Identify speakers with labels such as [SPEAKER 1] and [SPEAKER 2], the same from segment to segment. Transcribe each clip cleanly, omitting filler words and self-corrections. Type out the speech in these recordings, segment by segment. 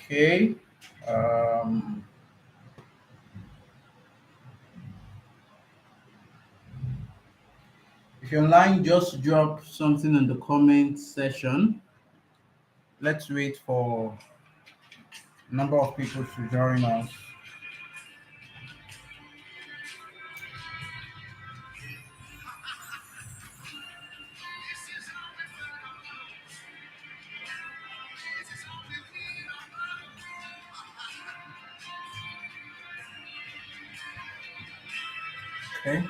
[SPEAKER 1] Okay. Um, if you're online, just drop something in the comment section. Let's wait for a number of people to join us. Okay.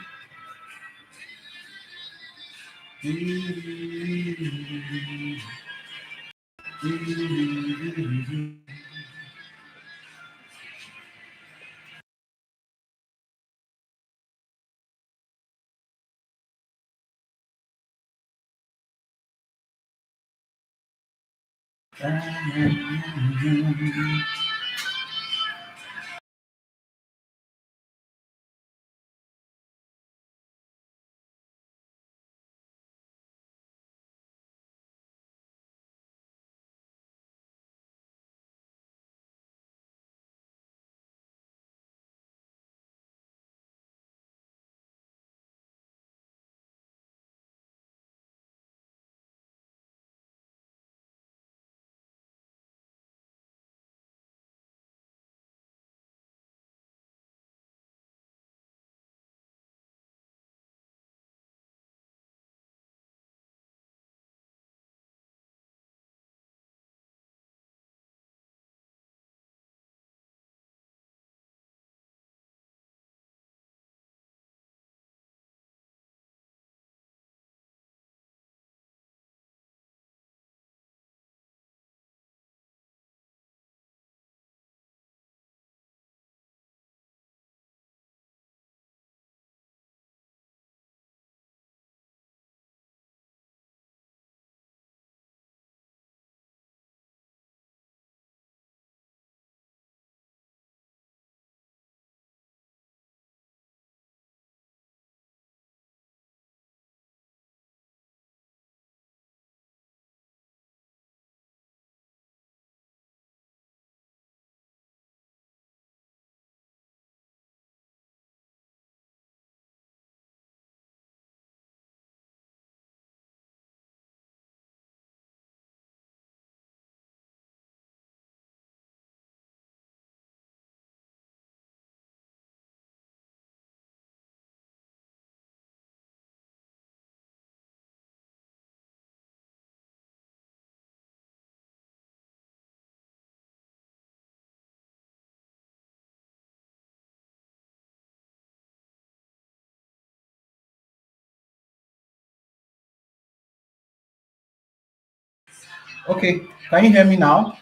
[SPEAKER 1] Okay. Can you hear me now?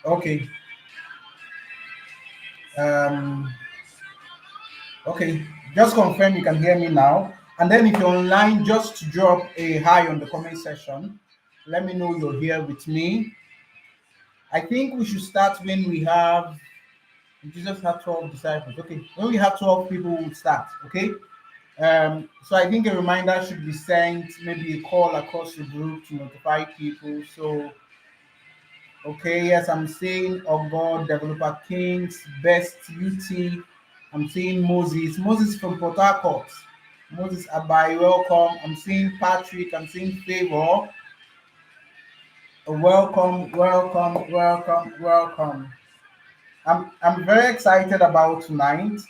[SPEAKER 1] Okay. Um, okay. Just confirm you can hear me now. And then if you're online, just drop a hi on the comment section. Let me know you're here with me. I think we should start when we have Jesus had 12 disciples. Okay. When we have 12 people, we'll start. Okay. So I think a reminder should be sent, maybe a call across the group to notify people. So okay, yes, I'm seeing oh God, Developer Kings, Best UT. I'm seeing Moses. Moses from Port Harcourt. Moses Abai, welcome. I'm seeing Patrick. I'm seeing Favor. Welcome, welcome, welcome, welcome. I'm very excited about tonight.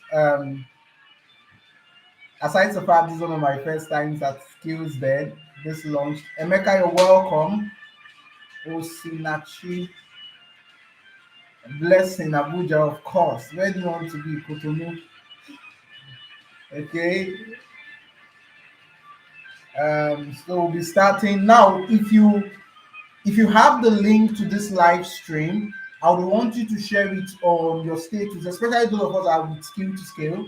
[SPEAKER 1] Aside the fact this is one of my first times at Skills Dead, this launch. Emeka, you're welcome. Osinachi, Blessing, Abuja, of course. Where do you want to be? Cotonou. Okay. So we'll be starting now. If you have the link to this live stream, I would want you to share it on your status, especially those of us that are with skill to scale.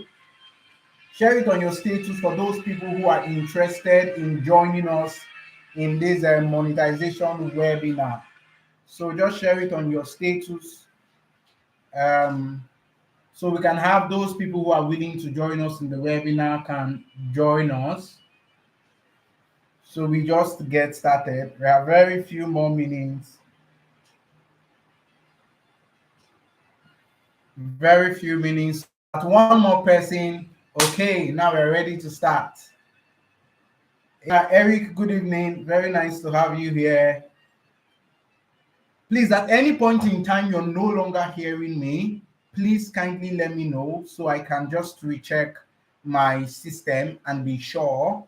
[SPEAKER 1] Share it on your status for those people who are interested in joining us in this monetization webinar. So just share it on your status, um, so we can have those people who are willing to join us in the webinar can join us. So we just get started. We have very few more minutes Very few minutes. So at one more person. Okay, now we're ready to start. Yeah, Eric, good evening. Very nice to have you here. Please, at any point in time you're no longer hearing me, please kindly let me know so I can just recheck my system and be sure.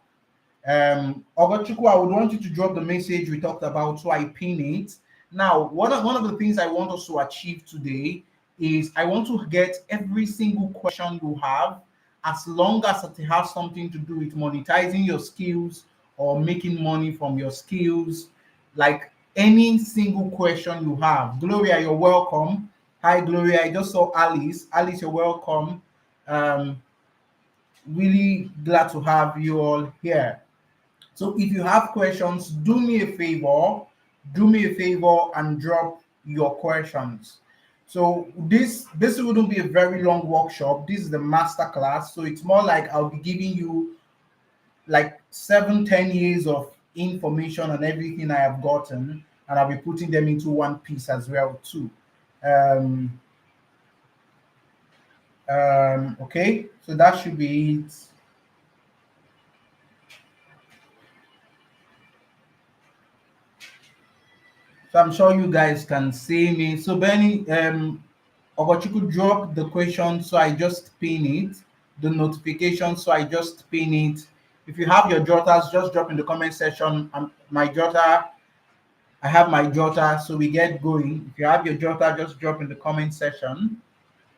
[SPEAKER 1] Ogochukwu, I would want you to drop the message we talked about so I pin it. Now, one of the things I want us to achieve today is I want to get every single question you have, as long as it has something to do with monetizing your skills or making money from your skills, like any single question you have. Gloria, you're welcome. Hi, Gloria. I just saw Alice. Alice, you're welcome. Um, really glad to have you all here. So if you have questions, do me a favor and drop your questions. So this wouldn't be a very long workshop. This is the master class. So it's more like I'll be giving you like 7, 10 years of information and everything I have gotten, and I'll be putting them into one piece as well too. Um, okay, so that should be it. So I'm sure you guys can see me. So Benny, Ogochukwu drop the question, so I just pin it. The notification, so I just pin it. If you have your jotters, just drop in the comment section. My jotter, I have my jotter, so we get going. If you have your jotter, just drop in the comment section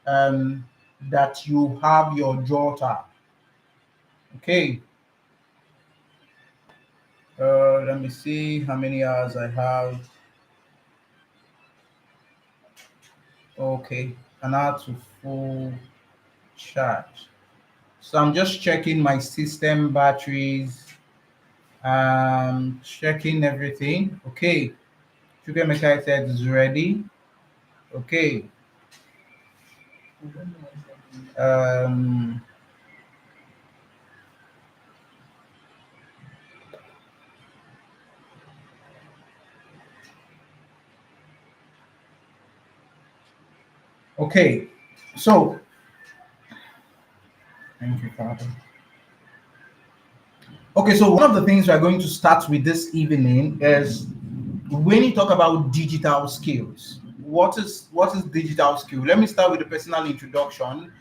[SPEAKER 1] um, that you have your jotter. Okay. Let me see how many hours I have. Okay, an hour to full charge. So I'm just checking my system batteries, checking everything. Okay, Sugar Mechanic said is ready. Okay. Um, okay. So thank you, Father. Okay, so one of the things we're going to start with this evening is when you talk about digital skills. What is digital skill? Let me start with a personal introduction.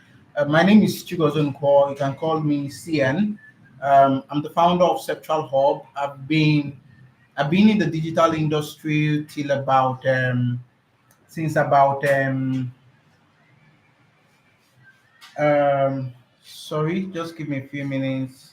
[SPEAKER 1] My name is Chigozun Kwa. You can call me CN. I'm the founder of Central Hub. I've been in the digital industry till about since about um sorry, just give me a few minutes.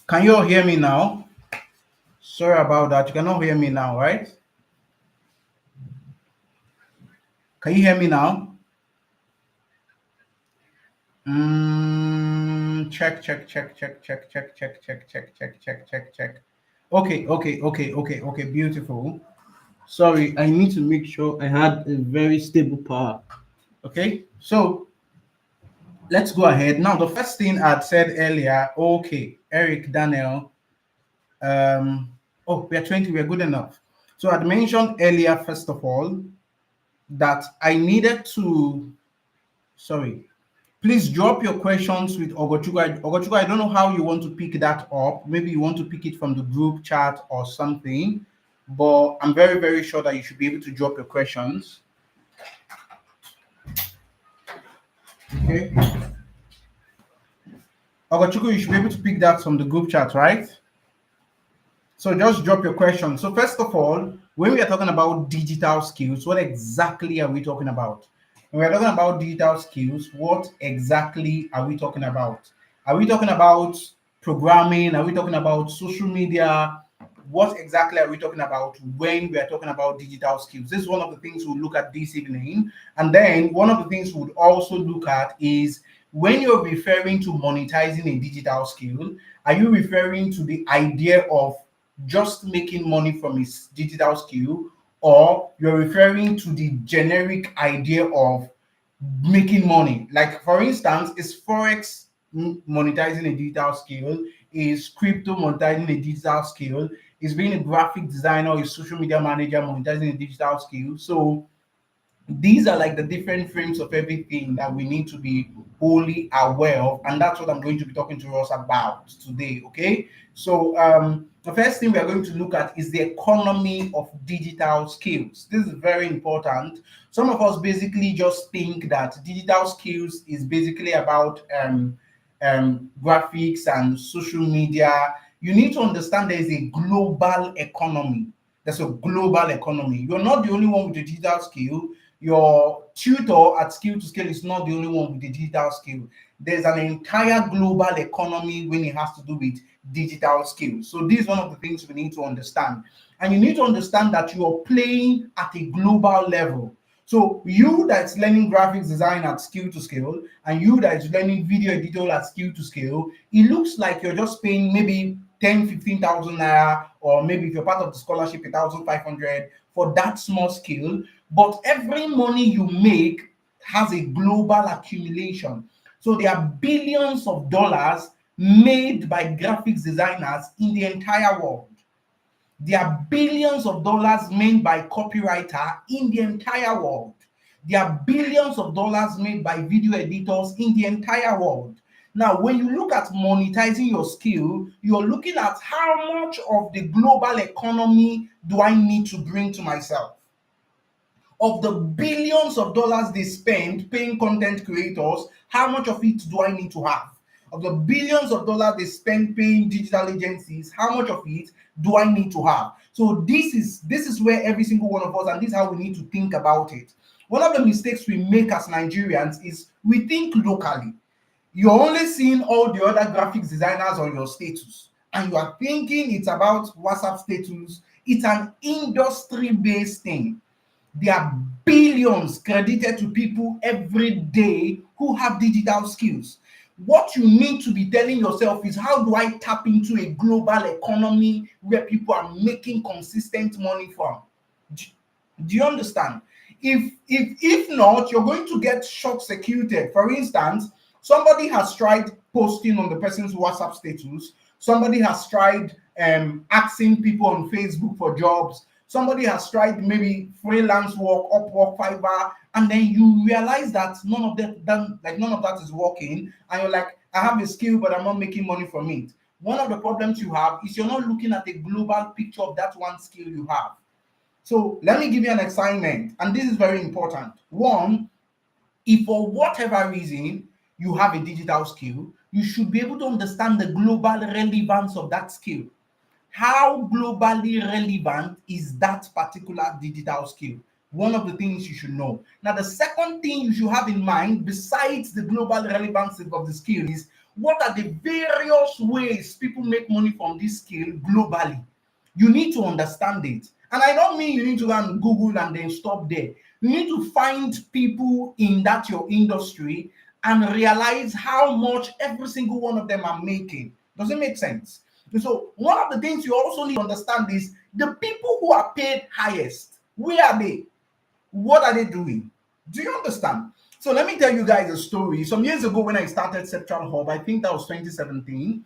[SPEAKER 1] Can you all hear me now? Sorry about that. You cannot hear me now, right? Can you hear me now? Check, check, check, check, check, check, check, check, check, check, check, check, check. Okay, okay, okay, okay, okay, beautiful. Sorry, I need to make sure I had a very stable power. Okay, so let's go ahead. Now, the first thing I'd said earlier, okay, Eric, Daniel, oh, we're 20, we're good enough. So I'd mentioned earlier, first of all, that I needed to, sorry, Please drop your questions with Ogochuka. Ogochuka, I don't know how you want to pick that up. Maybe you want to pick it from the group chat or something, but I'm very, very sure that you should be able to drop your questions. Okay. Ogochuku, you should be able to pick that from the group chat, right? So just drop your question. So first of all, when we are talking about digital skills, what exactly are we talking about? When we're talking about digital skills, what exactly are we talking about? Are we talking about programming? Are we talking about social media? What exactly are we talking about when we are talking about digital skills? This is one of the things we'll look at this evening. And then one of the things we would also look at is when you're referring to monetizing a digital skill, are you referring to the idea of just making money from his digital skill, or you're referring to the generic idea of making money? Like, for instance, is Forex monetizing a digital skill? Is crypto monetizing a digital skill? Is being a graphic designer or a social media manager monetizing a digital skill? So these are like the different frames of everything that we need to be wholly aware of, and that's what I'm going to be talking to us about today. Okay, so the first thing we are going to look at is the economy of digital skills. This is very important. Some of us basically just think that digital skills is basically about graphics and social media. You need to understand there is a global economy. There's a global economy. You're not the only one with a digital skill. Your tutor at Skill to Scale is not the only one with the digital skill. There's an entire global economy when it has to do with digital skills. So this is one of the things we need to understand. And you need to understand that you are playing at a global level. So you that's learning graphics design at Skill to Scale and you that is learning video editing at Skill to Scale, it looks like you're just paying maybe 10, 15,000 naira, or maybe if you're part of the scholarship, 1,500 for that small skill. But every money you make has a global accumulation. So there are billions of dollars made by graphics designers in the entire world. There are billions of dollars made by copywriter in the entire world. There are billions of dollars made by video editors in the entire world. Now, when you look at monetizing your skill, you're looking at how much of the global economy do I need to bring to myself? Of the billions of dollars they spend paying content creators, how much of it do I need to have? Of the billions of dollars they spend paying digital agencies, how much of it do I need to have? So this is where every single one of us, and this is how we need to think about it. One of the mistakes we make as Nigerians is we think locally. You're only seeing all the other graphics designers on your status, and you are thinking it's about WhatsApp status. It's an industry-based thing. There are billions credited to people every day who have digital skills. What you need to be telling yourself is, how do I tap into a global economy where people are making consistent money from? Do you understand? If not, you're going to get short circuited. For instance, somebody has tried posting on the person's WhatsApp status. Somebody has tried asking people on Facebook for jobs. Somebody has tried maybe freelance work, Upwork, Fiverr, and then you realize that none of that is working, and you're like, I have a skill, but I'm not making money from it. One of the problems you have is you're not looking at a global picture of that one skill you have. So let me give you an assignment, and this is very important. One, if for whatever reason you have a digital skill, you should be able to understand the global relevance of that skill. How globally relevant is that particular digital skill? One of the things you should know. Now, the second thing you should have in mind, besides the global relevance of the skill, is what are the various ways people make money from this skill globally. You need to understand it. And I don't mean you need to go and Google and then stop there. You need to find people in that your industry and realize how much every single one of them are making. Does it make sense? And so one of the things you also need to understand is the people who are paid highest. Where are they? What are they doing? Do you understand? So let me tell you guys a story. Some years ago when I started Central Hub, I think that was 2017.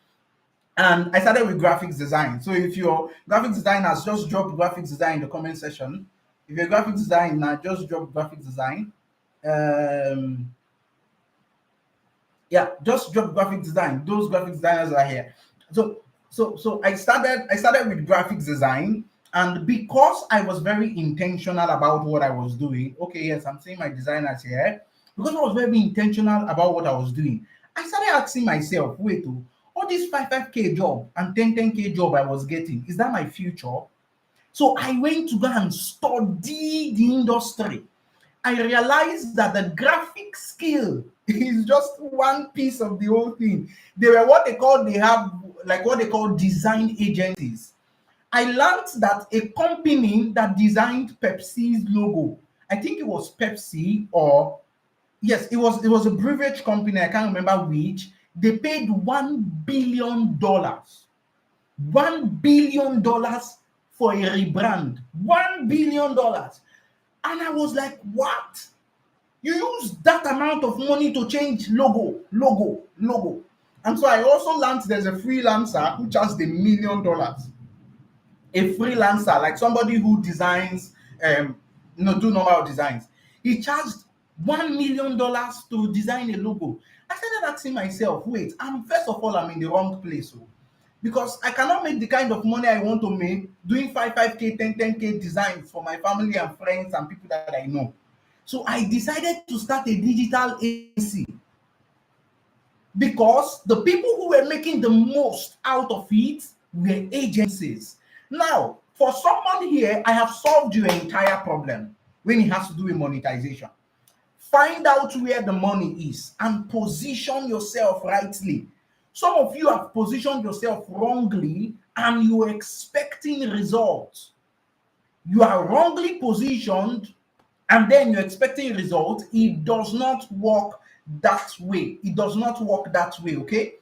[SPEAKER 1] And I started with graphics design. So if you're graphics designers, just drop graphics design in the comment section. If you're a graphics designer, just drop graphics design. Um, Yeah, just drop graphic design. Those graphic designers are here. So I started with graphics design, and because I was very intentional about what I was doing. Okay, yes, I'm seeing my designers here. Because I was very intentional about what I was doing, I started asking myself, wait, oh, all this 5k job and 10k job I was getting, is that my future? So I went to go and study the industry. I realized that the graphic skill is just one piece of the whole thing. They were they have like what they call design agencies. I learned that a company that designed Pepsi's logo, I think it was Pepsi, or yes, it was a beverage company, I can't remember which, they paid $1 billion. $1 billion for a rebrand. $1 billion. And I was like, what? You use that amount of money to change logo. And so I also learned there's a freelancer who charged $1 million. A freelancer, like somebody who designs, do normal designs. He charged $1 million to design a logo. I started asking myself, wait, first of all, I'm in the wrong place. Oh, because I cannot make the kind of money I want to make doing 5k, 10k designs for my family and friends and people that I know. So I decided to start a digital agency, because the people who were making the most out of it were agencies. Now, for someone here, I have solved your entire problem when it has to do with monetization. Find out where the money is and position yourself rightly. Some of you have positioned yourself wrongly and you're expecting results. You are wrongly positioned and then you're expecting results. It does not work that way. It does not work that way, okay?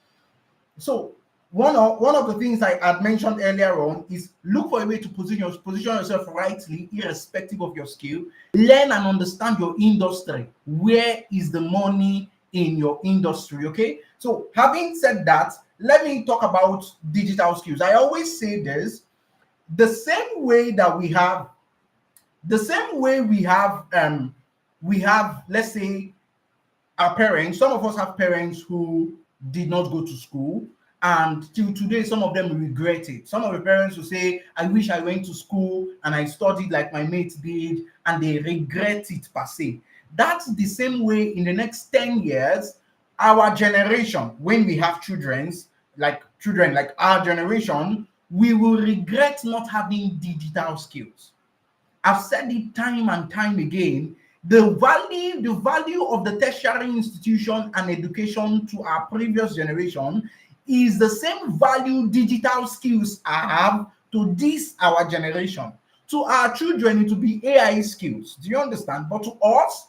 [SPEAKER 1] So one of the things I had mentioned earlier on is look for a way to position yourself rightly, irrespective of your skill. Learn and understand your industry. Where is the money in your industry? Okay. So having said that, let me talk about digital skills. I always say this: the same way that we have, let's say, our parents, some of us have parents who did not go to school, and till today some of them regret it. Some of the parents will say, I wish I went to school and I studied like my mates did, and they regret it per se. That's the same way in the next 10 years, our generation, when we have children like our generation, we will regret not having digital skills. I've said it time and time again. The value of the tertiary institution and education to our previous generation is the same value digital skills have to this our generation. To our children, it will be AI skills. Do you understand? But to us,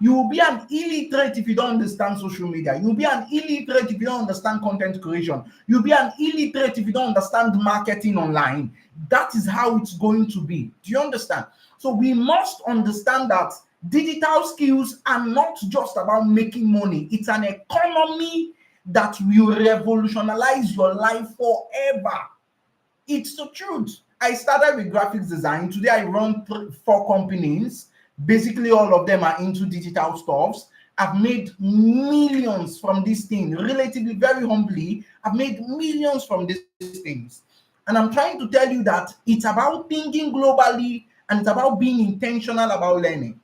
[SPEAKER 1] you will be an illiterate if you don't understand social media. You'll be an illiterate if you don't understand content creation. You'll be an illiterate if you don't understand marketing online. That is how it's going to be. Do you understand? So we must understand that digital skills are not just about making money. It's an economy that will revolutionize your life forever. It's the truth. I started with graphics design. Today I run 4 companies. Basically, all of them are into digital stuffs. I've made millions from this thing. Relatively, very humbly, I've made millions from these things. And I'm trying to tell you that it's about thinking globally and it's about being intentional about learning.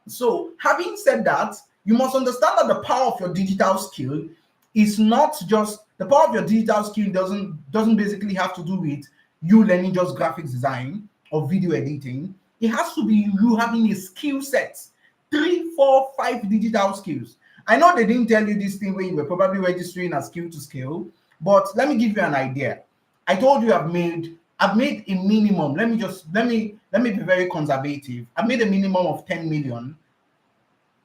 [SPEAKER 1] So, having said that, you must understand that the power of your digital skill is not just the power of your digital skill doesn't basically have to do with you learning just graphics design or video editing. It has to be you having a skill set, 3, 4, 5 digital skills. I know they didn't tell you this thing when you were probably registering as skill to skill, but let me give you an idea. I told you I've made a minimum. Let me be very conservative. I've made a minimum of 10 million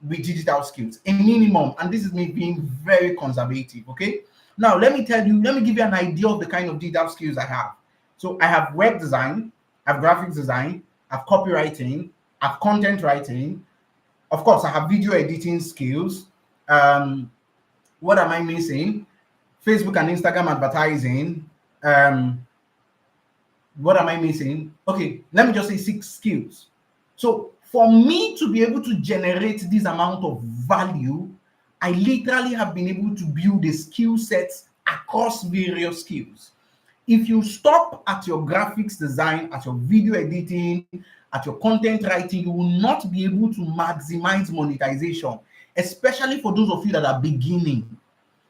[SPEAKER 1] with digital skills, a minimum, and this is me being very conservative. Okay, now let me give you an idea of the kind of digital skills I have. So I have web design, I have graphics design, I have copywriting, I have content writing. Of course, I have video editing skills. What am I missing? Facebook and Instagram advertising. What am I missing? Okay, let me just say 6 skills. So for me to be able to generate this amount of value, I literally have been able to build a skill set across various skills. If you stop at your graphics design, at your video editing, at your content writing, you will not be able to maximize monetization, especially for those of you that are beginning.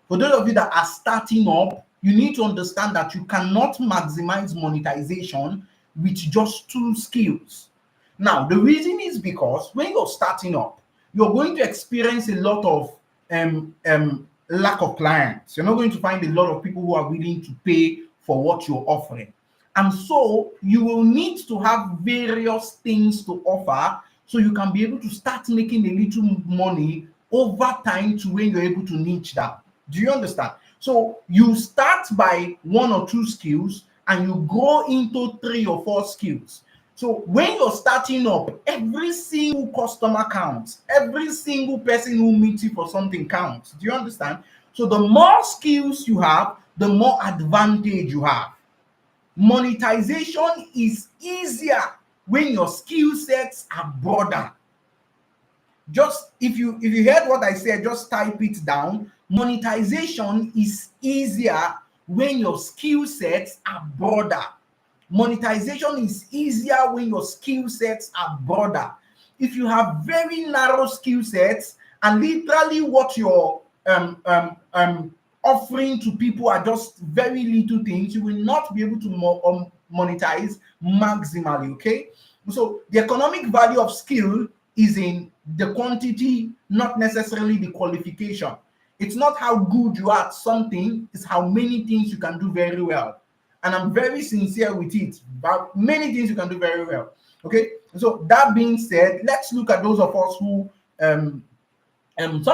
[SPEAKER 1] For those of you that are starting up, you need to understand that you cannot maximize monetization with just two skills. Now, the reason is because when you're starting up, you're going to experience a lot of lack of clients. You're not going to find a lot of people who are willing to pay for what you're offering. And so you will need to have various things to offer so you can be able to start making a little money over time to when you're able to niche down. Do you understand? So you start by one or two skills and you grow into three or four skills. So when you're starting up, every single customer counts. Every single person who meets you for something counts. Do you understand? So the more skills you have, the more advantage you have. Monetization is easier when your skill sets are broader. Just if you heard what I said, just type it down. Monetization is easier when your skill sets are broader. Monetization is easier when your skill sets are broader. If you have very narrow skill sets and literally what you're offering to people are just very little things, you will not be able to monetize maximally. Okay, so the economic value of skill is in the quantity, not necessarily the qualification. It's not how good you are at something, it's how many things you can do very well. And I'm very sincere with it, but many things you can do very well. Okay, so that being said, let's look at those of us who some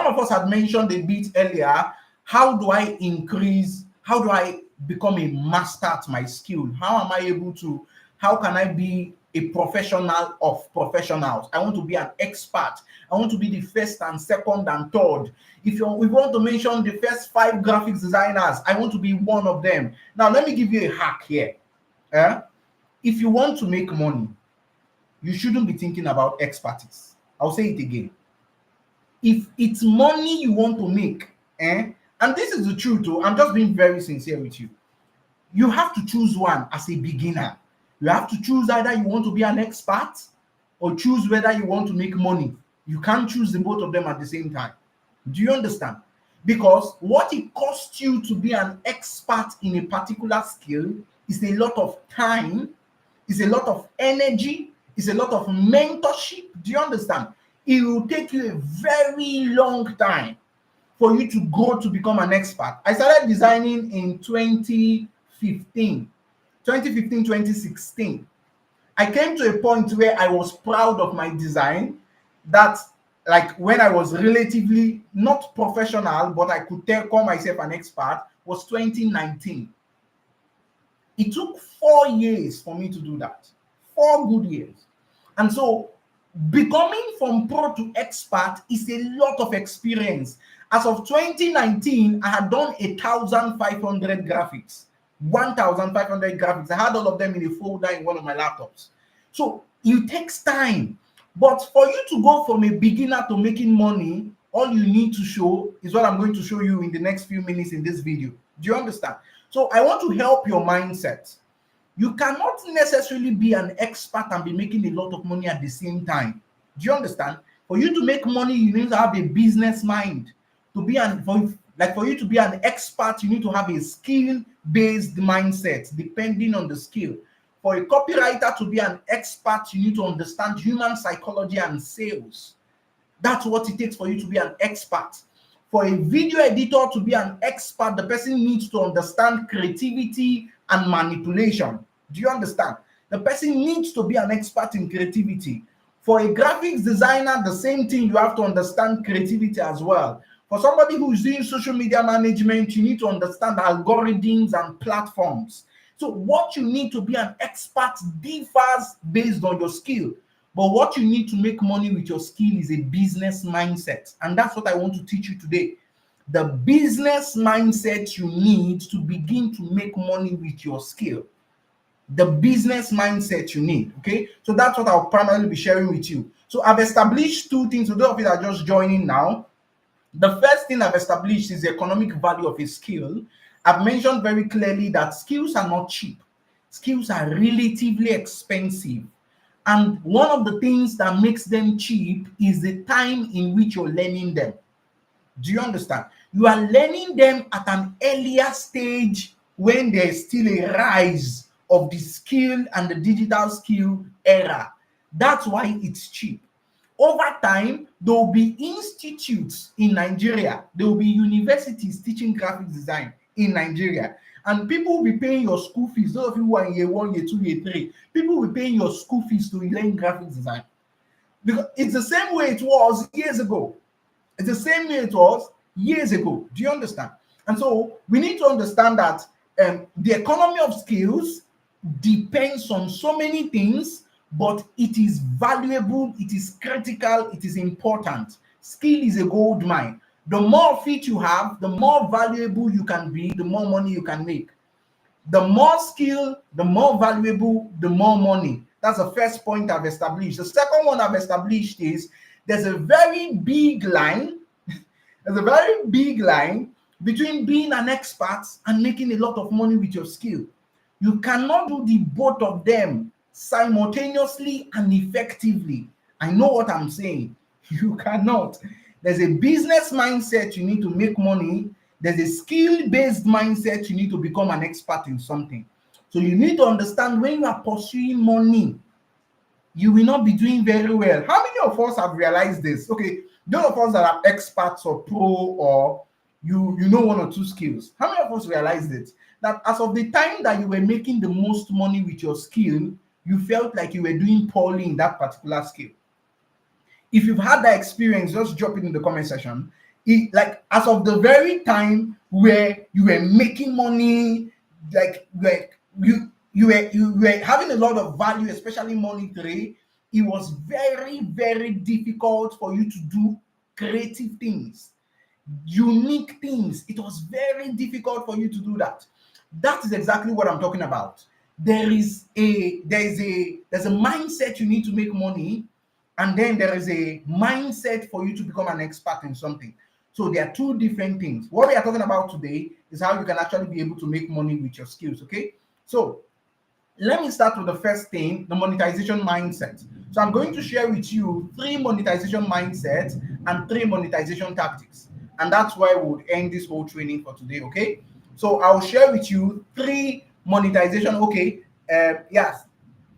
[SPEAKER 1] of us had mentioned a bit earlier. How do I increase? How do I become a master at my skill? How am I able to? How can I be a professional of professionals? I want to be an expert. I want to be the first and second and third. If we want to mention the first 5 graphics designers, I want to be one of them. Now, let me give you a hack here. If you want to make money, you shouldn't be thinking about expertise. I'll say it again. If it's money you want to make, and this is the truth, too, I'm just being very sincere with you. You have to choose one as a beginner. You have to choose either you want to be an expert or choose whether you want to make money. You can't choose the both of them at the same time. Do you understand? Because what it costs you to be an expert in a particular skill is a lot of time, is a lot of energy, is a lot of mentorship. Do you understand? It will take you a very long time for you to grow to become an expert. I started designing in 2015, 2016. I came to a point where I was proud of my design, that like when I was relatively not professional, but I could call myself an expert, was 2019. It took 4 years for me to do that. 4 good years. And so becoming from pro to expert is a lot of experience. As of 2019, I had done 1,500 graphics. 1,500 graphics. I had all of them in a folder in one of my laptops. So it takes time. But for you to go from a beginner to making money, all you need to show is what I'm going to show you in the next few minutes in this video. Do you understand? So I want to help your mindset. You cannot necessarily be an expert and be making a lot of money at the same time. Do you understand? For you to make money, you need to have a business mind. For you to be an expert, you need to have a skill-based mindset, depending on the skill. For a copywriter to be an expert, you need to understand human psychology and sales. That's what it takes for you to be an expert. For a video editor to be an expert, the person needs to understand creativity and manipulation. Do you understand? The person needs to be an expert in creativity. For a graphics designer, the same thing, you have to understand creativity as well. For somebody who is doing social media management, you need to understand algorithms and platforms. So what you need to be an expert differs based on your skill. But what you need to make money with your skill is a business mindset. And that's what I want to teach you today. The business mindset you need to begin to make money with your skill. The business mindset you need. Okay, so that's what I'll primarily be sharing with you. So I've established 2 things. So those of you that are just joining now, The first thing I've established is the economic value of a skill. I've mentioned very clearly that skills are not cheap. Skills are relatively expensive. And one of the things that makes them cheap is the time in which you're learning them. Do you understand? You are learning them at an earlier stage when there is still a rise of the skill and the digital skill era. That's why it's cheap. Over time, there will be institutes in Nigeria, there will be universities teaching graphic design in Nigeria, and people will be paying your school fees. Those of you who are in year one, year two, year three, people will be paying your school fees to learn graphic design. Because it's the same way it was years ago. It's the same way it was years ago. Do you understand? And so we need to understand that the economy of skills depends on so many things, but it is valuable, it is critical, it is important. Skill is a gold mine. The more of it you have, the more valuable you can be, the more money you can make. The more skill, the more valuable, the more money. That's the first point I've established. The second one I've established is there's a very big line. There's a very big line between being an expert and making a lot of money with your skill. You cannot do the both of them simultaneously and effectively. I know what I'm saying. You cannot. There's a business mindset, you need to make money. There's a skill-based mindset, you need to become an expert in something. So you need to understand when you are pursuing money, you will not be doing very well. How many of us have realized this? Okay, those of us that are experts or pro, or you know one or two skills. How many of us realized it? That as of the time that you were making the most money with your skill, you felt like you were doing poorly in that particular skill. If you've had that experience, just drop it in the comment section. Like as of the very time where you were making money, like you were having a lot of value, especially monetary, it was very, very difficult for you to do creative things, unique things. It was very difficult for you to do that. That is exactly what I'm talking about. There's a mindset you need to make money, and then there is a mindset for you to become an expert in something. So there are two different things. What we are talking about today is how you can actually be able to make money with your skills. Okay, so let me start with the first thing, the monetization mindset. So I'm going to share with you 3 monetization mindsets and 3 monetization tactics. And that's why we would end this whole training for today, okay? So I'll share with you 3 monetization, okay? Yes.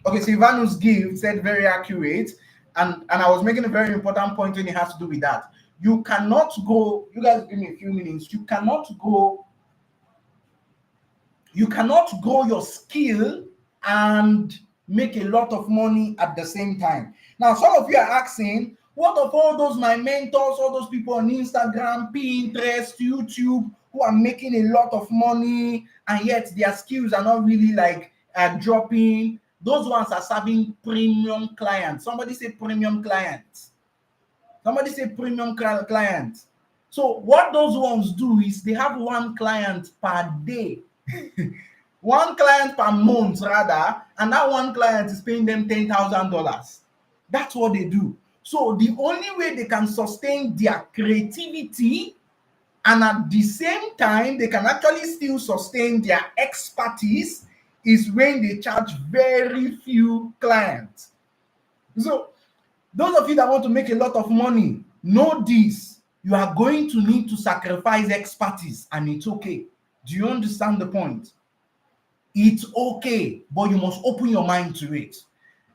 [SPEAKER 1] Okay, Silvanus Gift said very accurate. And I was making a very important point when it has to do with that. You cannot go, you guys give me a few minutes, you cannot grow your skill and make a lot of money at the same time. Now, some of you are asking, what of all those my mentors, all those people on Instagram, Pinterest, YouTube, who are making a lot of money and yet their skills are not really like dropping? Those ones are serving premium clients. Somebody say premium clients. Somebody say premium clients. So what those ones do is they have one client per day. One client per month rather, and that one client is paying them $10,000. That's what they do. So the only way they can sustain their creativity and at the same time they can actually still sustain their expertise is when they charge very few clients. So those of you that want to make a lot of money, know this: you are going to need to sacrifice expertise, and it's okay. Do you understand the point? It's okay, but you must open your mind to it.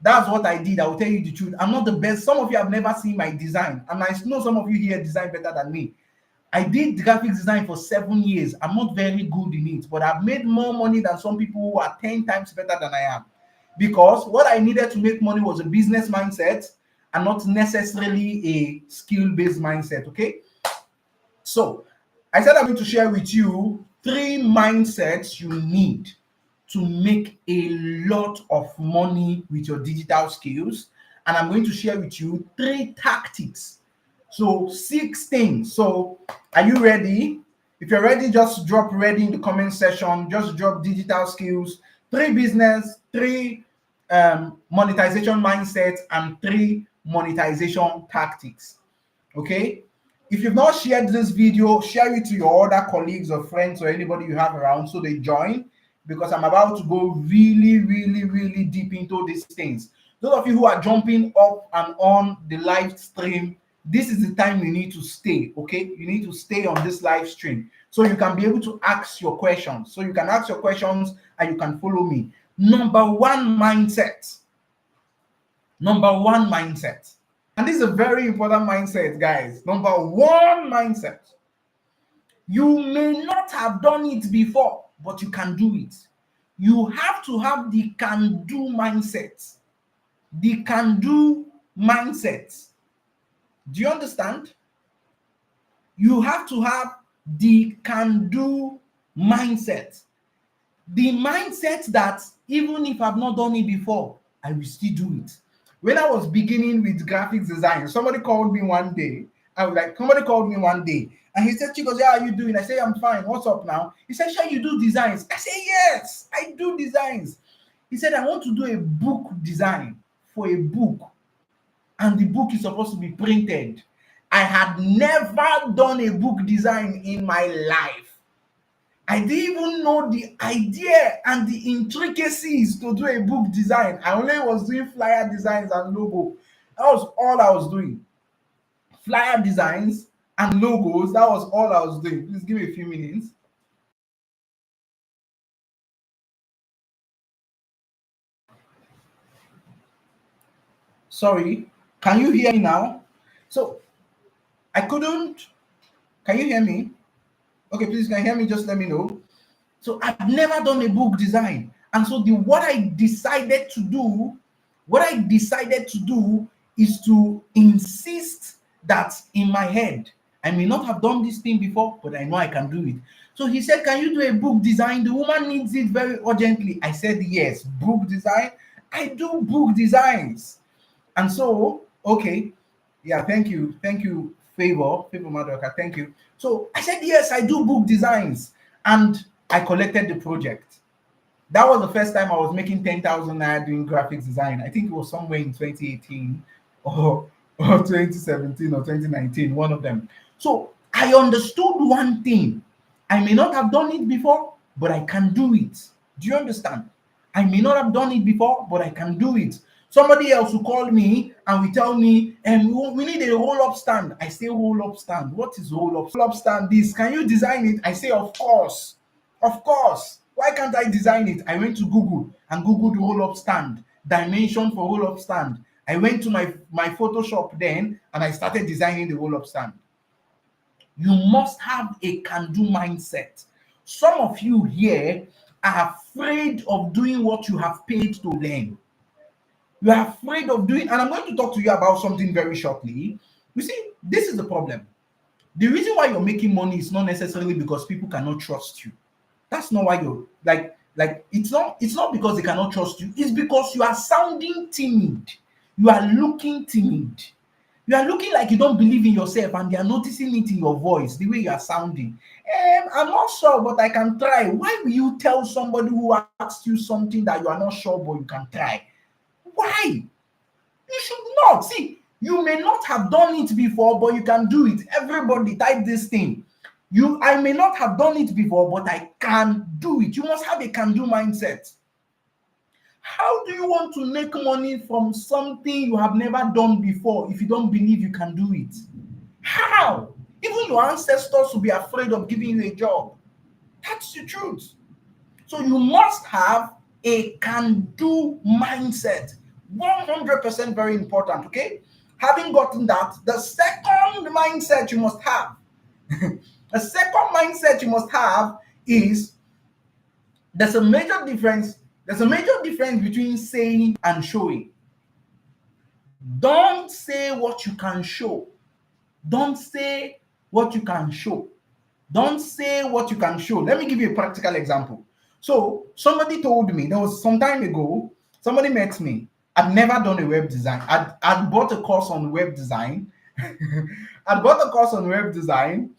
[SPEAKER 1] That's what I did. I will tell you the truth. I'm not the best. Some of you have never seen my design, and I know some of you here design better than me. I did graphic design for 7 years. I'm not very good in it, but I've made more money than some people who are 10 times better than I am. Because what I needed to make money was a business mindset and not necessarily a skill-based mindset. Okay. So I said I'm going to share with you 3 mindsets you need to make a lot of money with your digital skills. And I'm going to share with you 3 tactics. So 6 things. So are you ready? If you're ready, just drop ready in the comment section. Just drop digital skills, 3 business, 3 monetization mindsets, and 3 monetization tactics. Okay. If you've not shared this video, share it to your other colleagues or friends or anybody you have around so they join, because I'm about to go really, really, really deep into these things. Those of you who are jumping up and on the live stream, this is the time you need to stay, okay? You need to stay on this live stream so you can be able to ask your questions. So you can ask your questions and you can follow me. Number one mindset. Number one mindset. And this is a very important mindset, guys. Number one mindset. You may not have done it before, but you can do it. You have to have the can do mindset. The can do mindset. Do you understand? You have to have the can do mindset. The mindset that even if I've not done it before, I will still do it. When I was beginning with graphics design, somebody called me one day. Somebody called me one day and he said, Chicos, how are you doing? I say, I'm fine. What's up now? He said, Shall you do designs? I say, Yes, I do designs. He said, I want to do a book design for a book, and the book is supposed to be printed. I had never done a book design in my life. I didn't even know the idea and the intricacies to do a book design. I only was doing flyer designs and logo. That was all I was doing. Flyer designs and logos, that was all I was doing. Please give me a few minutes. Sorry, can you hear me now? So I couldn't. Can you hear me? Okay, please, can you hear me? Just let me know. So I've never done a book design. And so what I decided to do is to insist that in my head, I may not have done this thing before, but I know I can do it. So he said, Can you do a book design? The woman needs it very urgently. I said, Yes, book design. I do book designs. And so, okay, yeah, thank you. Thank you, Favor Madoka. Thank you. So I said, Yes, I do book designs. And I collected the project. That was the first time I was making 10,000 naira doing graphics design. I think it was somewhere in 2018 or 2017 or 2019, one of them. So I understood one thing. I may not have done it before, but I can do it. Do you understand? I may not have done it before, but I can do it. Somebody else will call me and will tell me, we need a roll-up stand. I say roll-up stand. What is roll-up? Roll-up stand this. Can you design it? I say, of course. Of course. Why can't I design it? I went to Google and Googled roll-up stand, dimension for roll-up stand. I went to my Photoshop then and I started designing the roll-up stand. You must have a can-do mindset. Some of you here are afraid of doing what you have paid to learn. You are afraid of doing, and I'm going to talk to you about something very shortly. You see, this is the problem. The reason why you're making money is not necessarily because people cannot trust you. That's not why you're like it's not because they cannot trust you. It's because you are sounding timid. You are looking timid. You are looking like you don't believe in yourself, and they are noticing it in your voice, the way you are sounding. I'm not sure, but I can try. Why will you tell somebody who asks you something that you are not sure, but you can try? Why? You should not. See, you may not have done it before, but you can do it. Everybody type this thing. I may not have done it before, but I can do it. You must have a can do mindset. How do you want to make money from something you have never done before if you don't believe you can do it? How? Even your ancestors will be afraid of giving you a job. That's the truth. So you must have a can do mindset. 100% very important, okay? Having gotten that, the second mindset you must have, the second mindset you must have is there's a major difference. There's a major difference between saying and showing. Don't say what you can show. Don't say what you can show. Don't say what you can show. Let me give you a practical example. So somebody told me, there was some time ago, somebody met me. I'd never done a web design. I'd bought a course on web design. I'd bought a course on web design.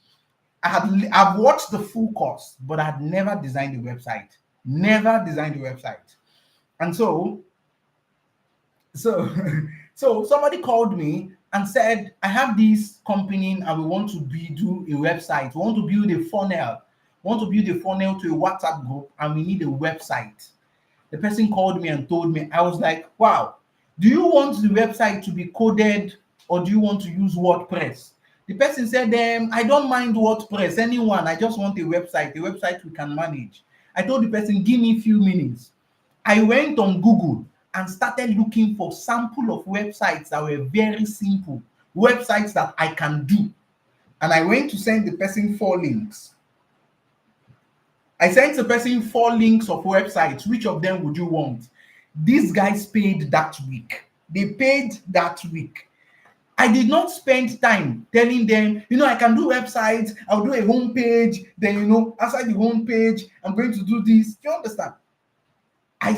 [SPEAKER 1] I've watched the full course, but I had never designed a website. Never designed a website. And so so somebody called me and said, I have this company and we want to do a website. We want to build a funnel. We want to build a funnel to a WhatsApp group and we need a website. The person called me and told me, I was like, wow, do you want the website to be coded or do you want to use WordPress? The person said, I don't mind WordPress, anyone. I just want a website we can manage. I told the person, give me a few minutes. I went on Google and started looking for sample of websites that were very simple, websites that I can do. And I went to send the person 4 links. I sent the person 4 links of websites. Which of them would you want? These guys paid that week. They paid that week. I did not spend time telling them, I can do websites, I'll do a homepage, then, outside the homepage, I'm going to do this. Do you understand? I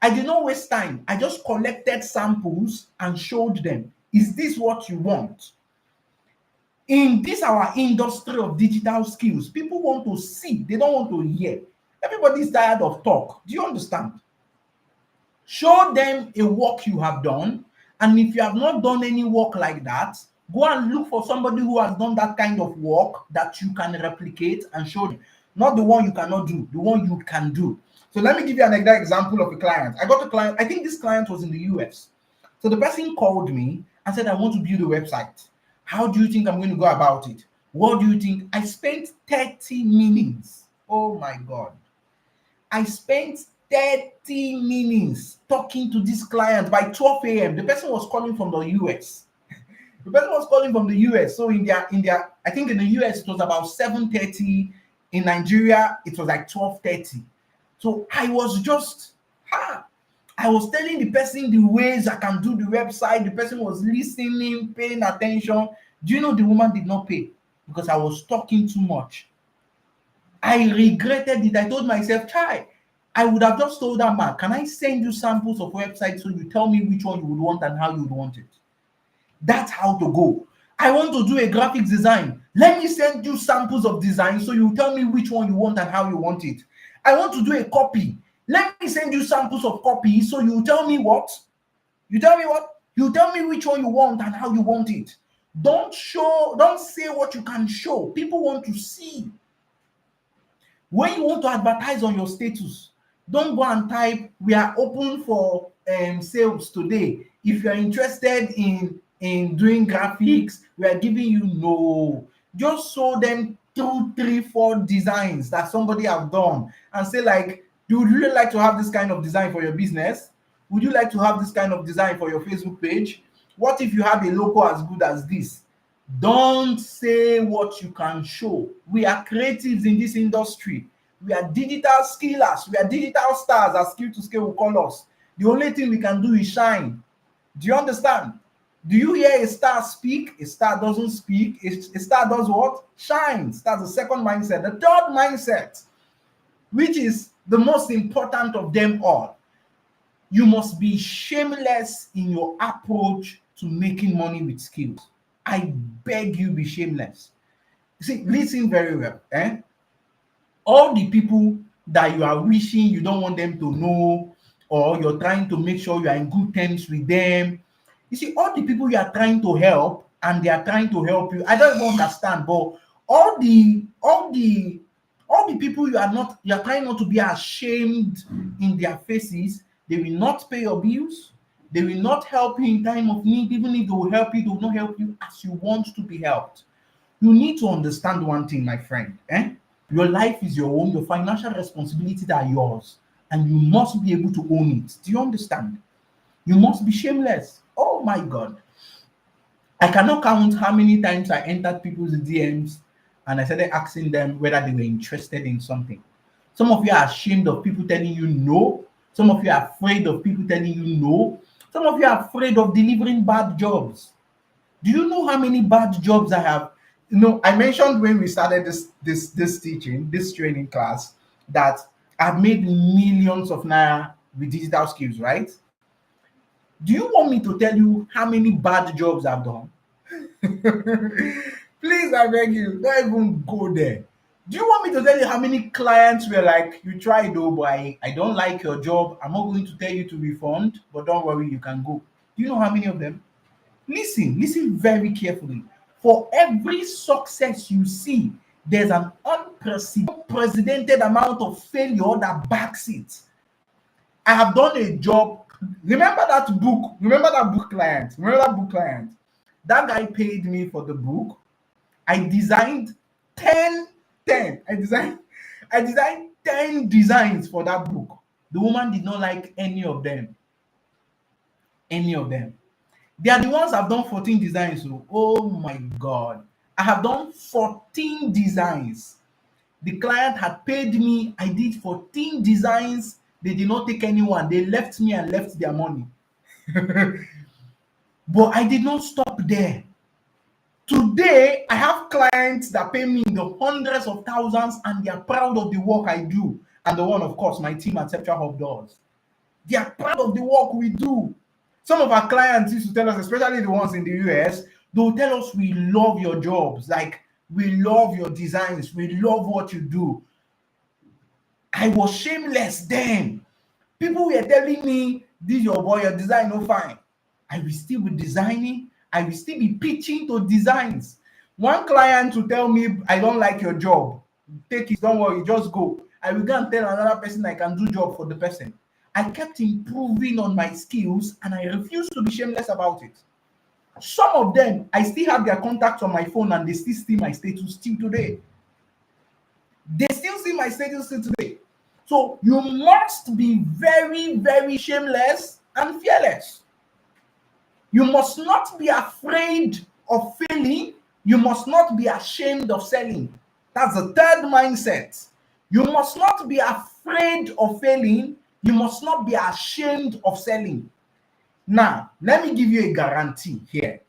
[SPEAKER 1] did not waste time. I just collected samples and showed them, is this what you want? In this our industry of digital skills, people want to see, they don't want to hear. Everybody's tired of talk. Do you understand? Show them a work you have done, and if you have not done any work like that, go and look for somebody who has done that kind of work that you can replicate and show them. Not the one you cannot do, the one you can do. So let me give you an exact example of a client. I got a client, I think this client was in the US. So the person called me and said, I want to build a website. How do you think I'm going to go about it? What do you think? I spent 30 minutes. Oh my God. I spent 30 minutes talking to this client. By 12 a.m. The person was calling from the US. The person was calling from the US. So in their, I think in the US it was about 7:30. In Nigeria, it was like 12:30. So I was just, I was telling the person the ways I can do the website. The person was listening, paying attention. Do you know the woman did not pay? Because I was talking too much. I regretted it. I told myself, try. I would have just told that man, can I send you samples of websites so you tell me which one you would want and how you would want it? That's how to go. I want to do a graphics design. Let me send you samples of design so you tell me which one you want and how you want it. I want to do a copy. Let me send you samples of copy so you tell me what? You tell me what? You tell me which one you want and how you want it. Don't say what you can show. People want to see. When you want to advertise on your status, don't go and type, we are open for sales today. If you are interested in doing graphics, we are giving you, no. Just show them 2, 3, 4 designs that somebody have done and say like, you would really like to have this kind of design for your business? Would you like to have this kind of design for your Facebook page? What if you have a logo as good as this? Don't say what you can show. We are creatives in this industry. We are digital skillers. We are digital stars, as Skill to Scale will call us. The only thing we can do is shine. Do you understand? Do you hear a star speak? A star doesn't speak. A star does what? Shines. That's the second mindset. The third mindset, which is the most important of them all, you must be shameless in your approach to making money with skills. I beg you, be shameless. See, listen very well. All the people that you are wishing you don't want them to know, or you're trying to make sure you are in good terms with them. You see, all the people you are trying to help and they are trying to help you, I don't even understand, but all the people you are trying not to be ashamed in their faces, they will not pay your bills. They will not help you in time of need. Even if they will help you, they will not help you as you want to be helped. You need to understand one thing, my friend. Your life is your own. Your financial responsibilities are yours, and you must be able to own it. Do you understand? You must be shameless. Oh my God. I cannot count how many times I entered people's DMs and I started asking them whether they were interested in something. Some of you are ashamed of people telling you no. Some of you are afraid of people telling you no. Some of you are afraid of delivering bad jobs. Do you know how many bad jobs I have? I mentioned when we started this teaching, this training class, that I've made millions of naira with digital skills, right? Do you want me to tell you how many bad jobs I've done? Please, I beg you, don't even go there. Do you want me to tell you how many clients were like, you tried though, but I don't like your job. I'm not going to tell you to refund, but don't worry, you can go. Do you know how many of them? Listen very carefully. For every success you see, there's an unprecedented amount of failure that backs it. I have done a job. Remember that book? Remember that book client? Remember that book client? That guy paid me for the book. I designed 10, 10. I designed 10 designs for that book. The woman did not like any of them. Any of them. They are the ones I've done 14 designs. So, oh my God. I have done 14 designs. The client had paid me. I did 14 designs. They did not take anyone. They left me and left their money. But I did not stop there. Today, I have clients that pay me in the hundreds of thousands and they are proud of the work I do. And the one, of course, my team at Central Hub does. They are proud of the work we do. Some of our clients used to tell us, especially the ones in the US, they'll tell us, we love your jobs. Like, we love your designs. We love what you do. I was shameless then. People were telling me, this your boy, your design no fine. I will still be designing. I will still be pitching to designs. One client will tell me, I don't like your job. Take it, don't worry, just go. I will go and tell another person I can do job for the person. I kept improving on my skills and I refused to be shameless about it. Some of them, I still have their contacts on my phone and they still see my status till today. They still see my status till today. So you must be very, very shameless and fearless. You must not be afraid of failing. You must not be ashamed of selling. That's the third mindset. You must not be afraid of failing. You must not be ashamed of selling. Now, let me give you a guarantee here.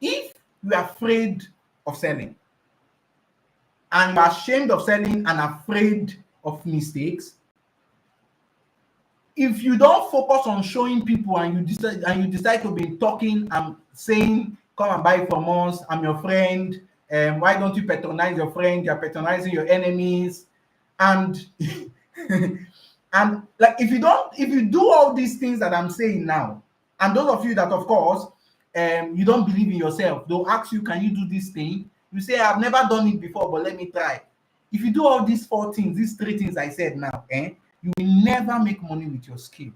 [SPEAKER 1] If you are afraid of selling and you are ashamed of selling and afraid of mistakes, if you don't focus on showing people and you decide to be talking and saying, come and buy from us, I'm your friend, why don't you patronize your friend? You're patronizing your enemies. And and like if you do all these things that I'm saying now, and those of you that of course you don't believe in yourself, they'll ask you, can you do this thing? You say, I've never done it before, but let me try. If you do all these 4 things, these 3 things I said now, you will never make money with your skill.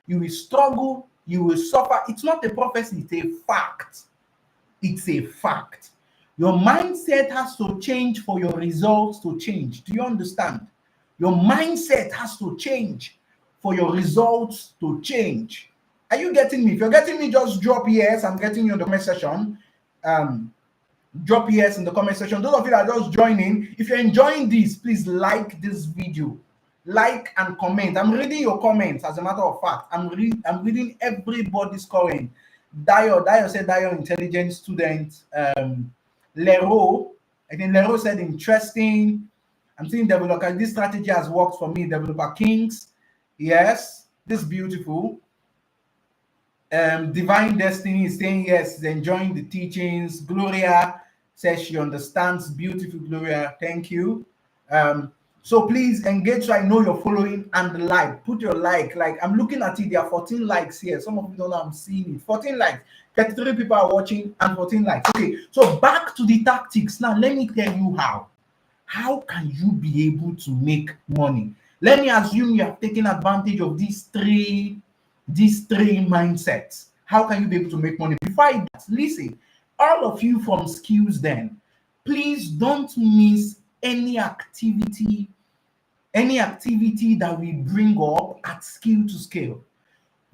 [SPEAKER 1] You will struggle, you will suffer. It's not a prophecy, it's a fact. It's a fact. Your mindset has to change for your results to change. Do you understand? Your mindset has to change for your results to change. Are you getting me? If you're getting me, just drop yes. I'm getting you in the comment section. Drop yes in the comment section. Those of you that are just joining, if you're enjoying this, please like this video. Like and comment. I'm reading your comments. As a matter of fact, I'm reading everybody's comment. Dio said Dio intelligent student. Lero, I think Lero said interesting. I'm seeing developer. This strategy has worked for me. Developer Kings, yes, this is beautiful. Divine Destiny is saying yes, is enjoying the teachings. Gloria says she understands. Beautiful, Gloria. Thank you. So please engage so I know you're following and like. Put your like. Like I'm looking at it. There are 14 likes here. Some of you don't know I'm seeing it. 14 likes. 33 people are watching and 14 likes. Okay, so back to the tactics. Now let me tell you how. How can you be able to make money? Let me assume you have taken advantage of these three mindsets. How can you be able to make money? Before I listen, all of you from skills then, please don't miss any activity that we bring up at skill to scale.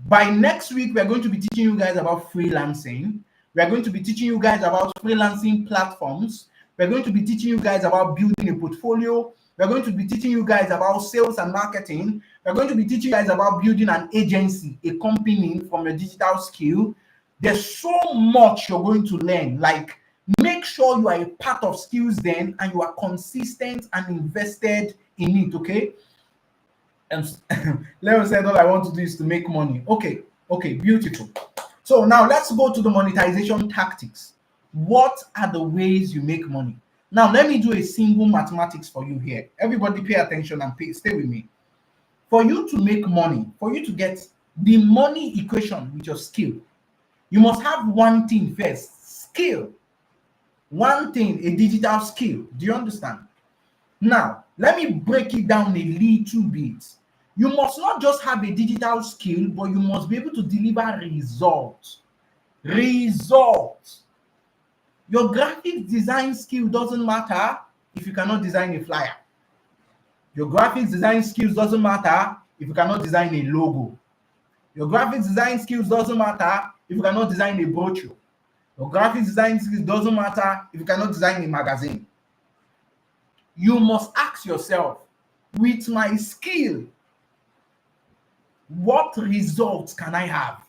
[SPEAKER 1] By next week, we're going to be teaching you guys about freelancing. We're going to be teaching you guys about freelancing platforms. We're going to be teaching you guys about building a portfolio. We're going to be teaching you guys about sales and marketing. We're going to be teaching you guys about building an agency, a company from your digital skill. There's so much you're going to learn. Like, make sure you are a part of skills then and you are consistent and invested in it, okay? And Leo said, all I want to do is to make money. Okay, beautiful. So now let's go to the monetization tactics. What are the ways you make money? Now let me do a simple mathematics for you here. Everybody pay attention and stay with me. For you to make money, for you to get the money equation with your skill, You must have one thing first, skill. One thing, a digital skill. Do you understand? Now, let me break it down a little bit. You must not just have a digital skill, but you must be able to deliver results. Results. Your graphics design skill doesn't matter if you cannot design a flyer. Your graphics design skills doesn't matter if you cannot design a logo. Your graphics design skills doesn't matter if you cannot design a brochure. Your graphics design skills doesn't matter if you cannot design a magazine. You must ask yourself, with my skill, what results can I have?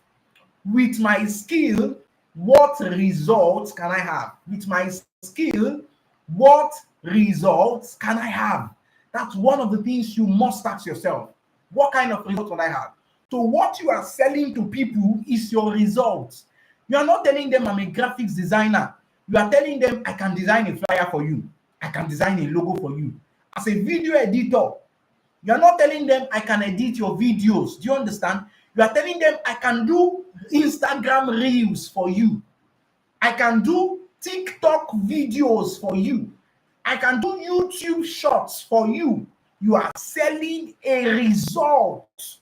[SPEAKER 1] With my skill, what results can I have? With my skill, what results can I have? That's one of the things you must ask yourself. What kind of results will I have? So what you are selling to people is your results. You are not telling them I'm a graphics designer. You are telling them I can design a flyer for you. I can design a logo for you. As a video editor, you are not telling them I can edit your videos. Do you understand? You are telling them I can do Instagram reels for you. I can do TikTok videos for you. I can do YouTube shorts for you. You are selling a result.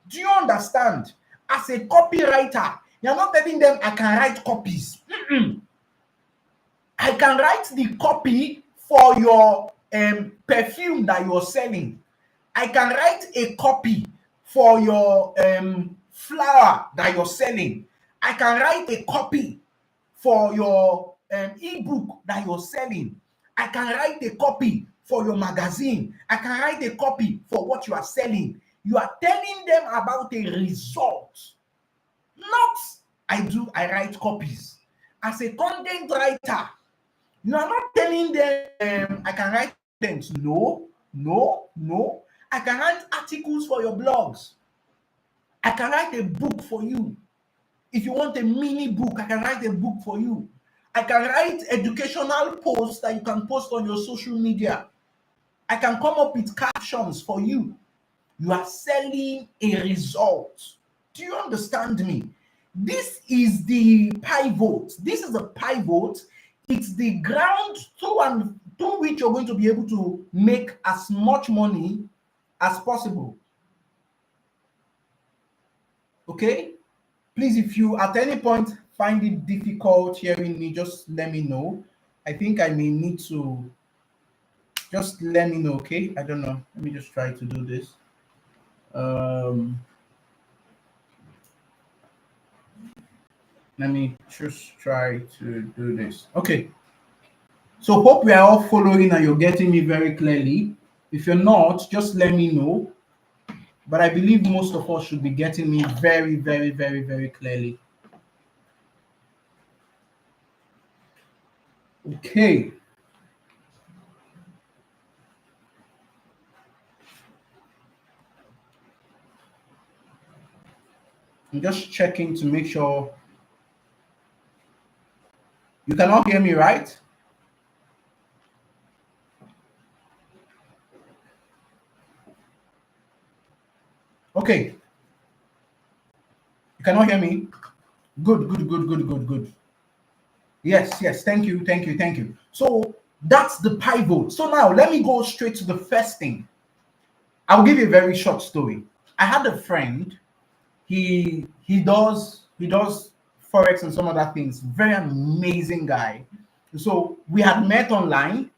[SPEAKER 1] Do you understand? As a copywriter, you're not telling them I can write copies. I can write the copy for your perfume that you're selling. I can write a copy for your flower that you're selling. I can write a copy for your ebook that you're selling. I can write a copy for your magazine. I can write a copy for what you are selling. You are telling them about a result, not I write copies. As a content writer, you are not telling them I can write contents. No, no, no. I can write articles for your blogs. I can write a book for you. If you want a mini book, I can write a book for you. I can write educational posts that you can post on your social media. I can come up with captions for you. You are selling a result. Do you understand me? This is the pivot. This is the pivot. It's the ground through which you're going to be able to make as much money as possible. Okay? Please, if you at any point find it difficult hearing me, just let me know. I think I may need to just let me know, okay? I don't know. Let me just try to do this. Let me just try to do this. Okay. So hope we are all following and you're getting me very clearly. If you're not, just let me know. But I believe most of us should be getting me very, very, very, very clearly. Okay. I'm just checking to make sure you can all hear me, right? Okay. You cannot hear me? Good, good, good, good, good, good. Yes, yes. Thank you, thank you, thank you. So that's the pivot. So now let me go straight to the first thing. I'll give you a very short story. I had a friend. He does forex and some other things. Very amazing guy. So we had met online.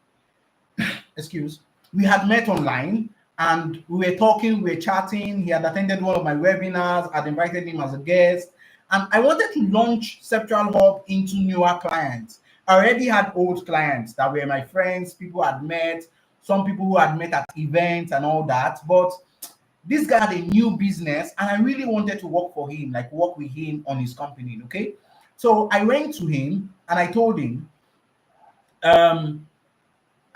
[SPEAKER 1] Excuse. We had met online and we were talking, we were chatting. He had attended one of my webinars. I'd invited him as a guest, and I wanted to launch Septual Hub into newer clients. I already had old clients that were my friends, people I had met, some people who had met at events and all that. But this guy had a new business and I really wanted to work for him, like work with him on his company. Okay. So I went to him and I told him, um,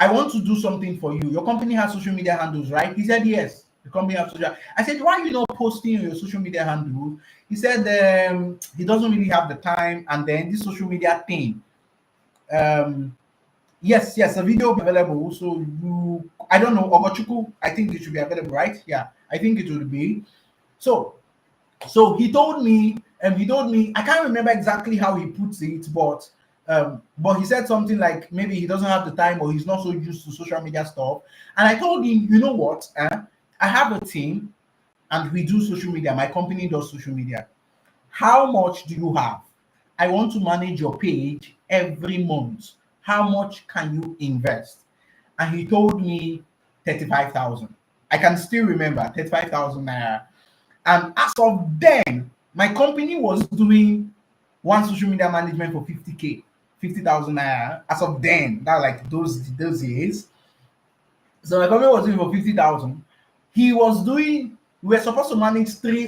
[SPEAKER 1] I want to do something for you. Your company has social media handles, right? He said, yes. The company has social. I said, why are you not posting on your social media handle? He said he doesn't really have the time. And then this social media thing. Yes, yes, a video will be available. So I don't know, Ogochuku, I think it should be available, right? Yeah, I think it will be. So So he told me, I can't remember exactly how he puts it, but he said something like maybe he doesn't have the time or he's not so used to social media stuff. And I told him, you know what? I have a team and we do social media. My company does social media. How much do you have? I want to manage your page every month. How much can you invest? And he told me 35,000. I can still remember 35,000 naira. And as of then, my company was doing one social media management for 50K, 50,000 naira. As of then, that like those years. So my company was doing for 50,000. He was doing, we were supposed to manage three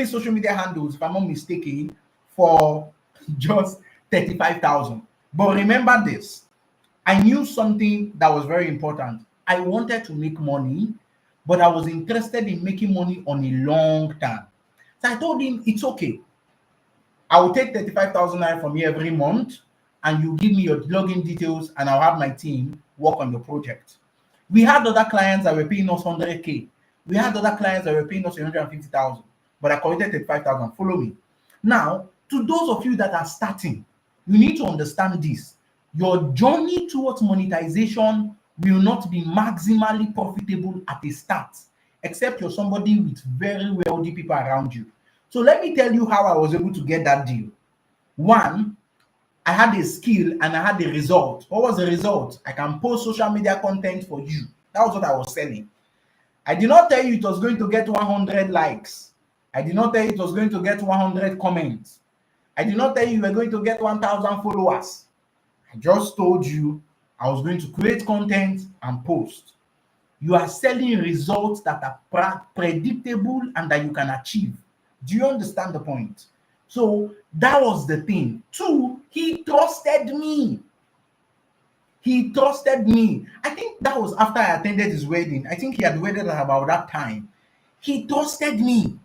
[SPEAKER 1] social media handles, if I'm not mistaken, for just 35,000. But remember this, I knew something that was very important. I wanted to make money, but I was interested in making money on a long term. So I told him it's okay. I will take 35,000 naira from you every month, and you give me your login details, and I'll have my team work on the project. We had other clients that were paying us 100K. We had other clients that were paying us 150,000, but I collected 35,000. Follow me. Now, to those of you that are starting, you need to understand this. Your journey towards monetization will not be maximally profitable at the start, except you're somebody with very wealthy people around you. So let me tell you how I was able to get that deal. One, I had a skill and I had the result. What was the result? I can post social media content for you. That was what I was selling. I did not tell you it was going to get 100 likes. I did not tell you it was going to get 100 comments. I did not tell you you were going to get 1,000 followers. I just told you I was going to create content and post. You are selling results that are predictable and that you can achieve. Do you understand the point? So that was the thing. Two, he trusted me. He trusted me. I think that was after I attended his wedding. I think he had wedded at about that time. He trusted me.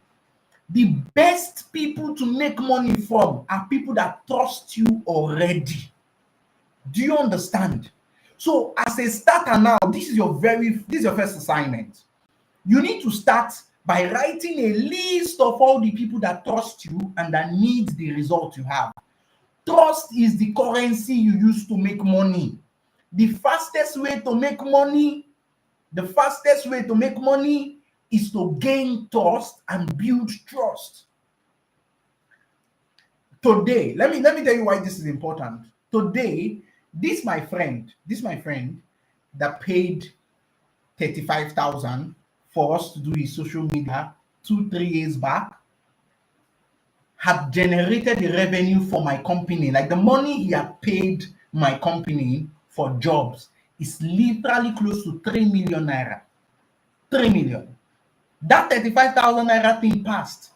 [SPEAKER 1] The best people to make money from are people that trust you already. Do you understand? So as a starter now, this is your first assignment. You need to start by writing a list of all the people that trust you and that need the result you have. Trust is the currency you use to make money. The fastest way to make money, the fastest way to make money is to gain trust and build trust. Today, let me tell you why this is important. Today, this my friend that paid 35,000 for us to do his social media 2 3 years back had generated the revenue for my company. Like the money he had paid my company for jobs is literally close to 3 million naira. 3 million. That 35,000 naira thing passed.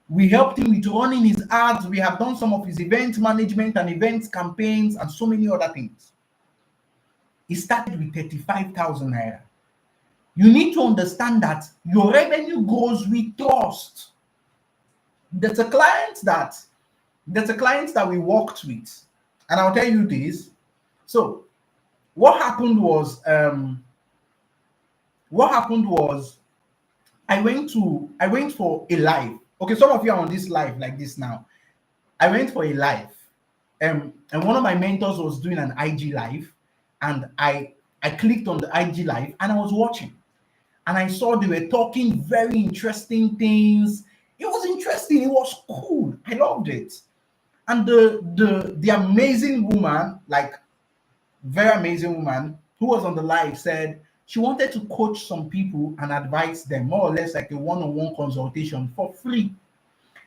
[SPEAKER 1] We helped him with running his ads. We have done some of his event management and event campaigns and so many other things. He started with 35,000 naira. You need to understand that your revenue grows with trust. There's a client that we worked with, and I'll tell you this. So what happened was I went for a live. Okay, some of you are on this live like this now. I went for a live, and one of my mentors was doing an IG live, and I clicked on the IG live and I was watching, and I saw they were talking very interesting things. It was interesting. It was cool. I loved it. And the amazing woman, like very amazing woman who was on the live, said she wanted to coach some people and advise them, more or less like a one-on-one consultation for free.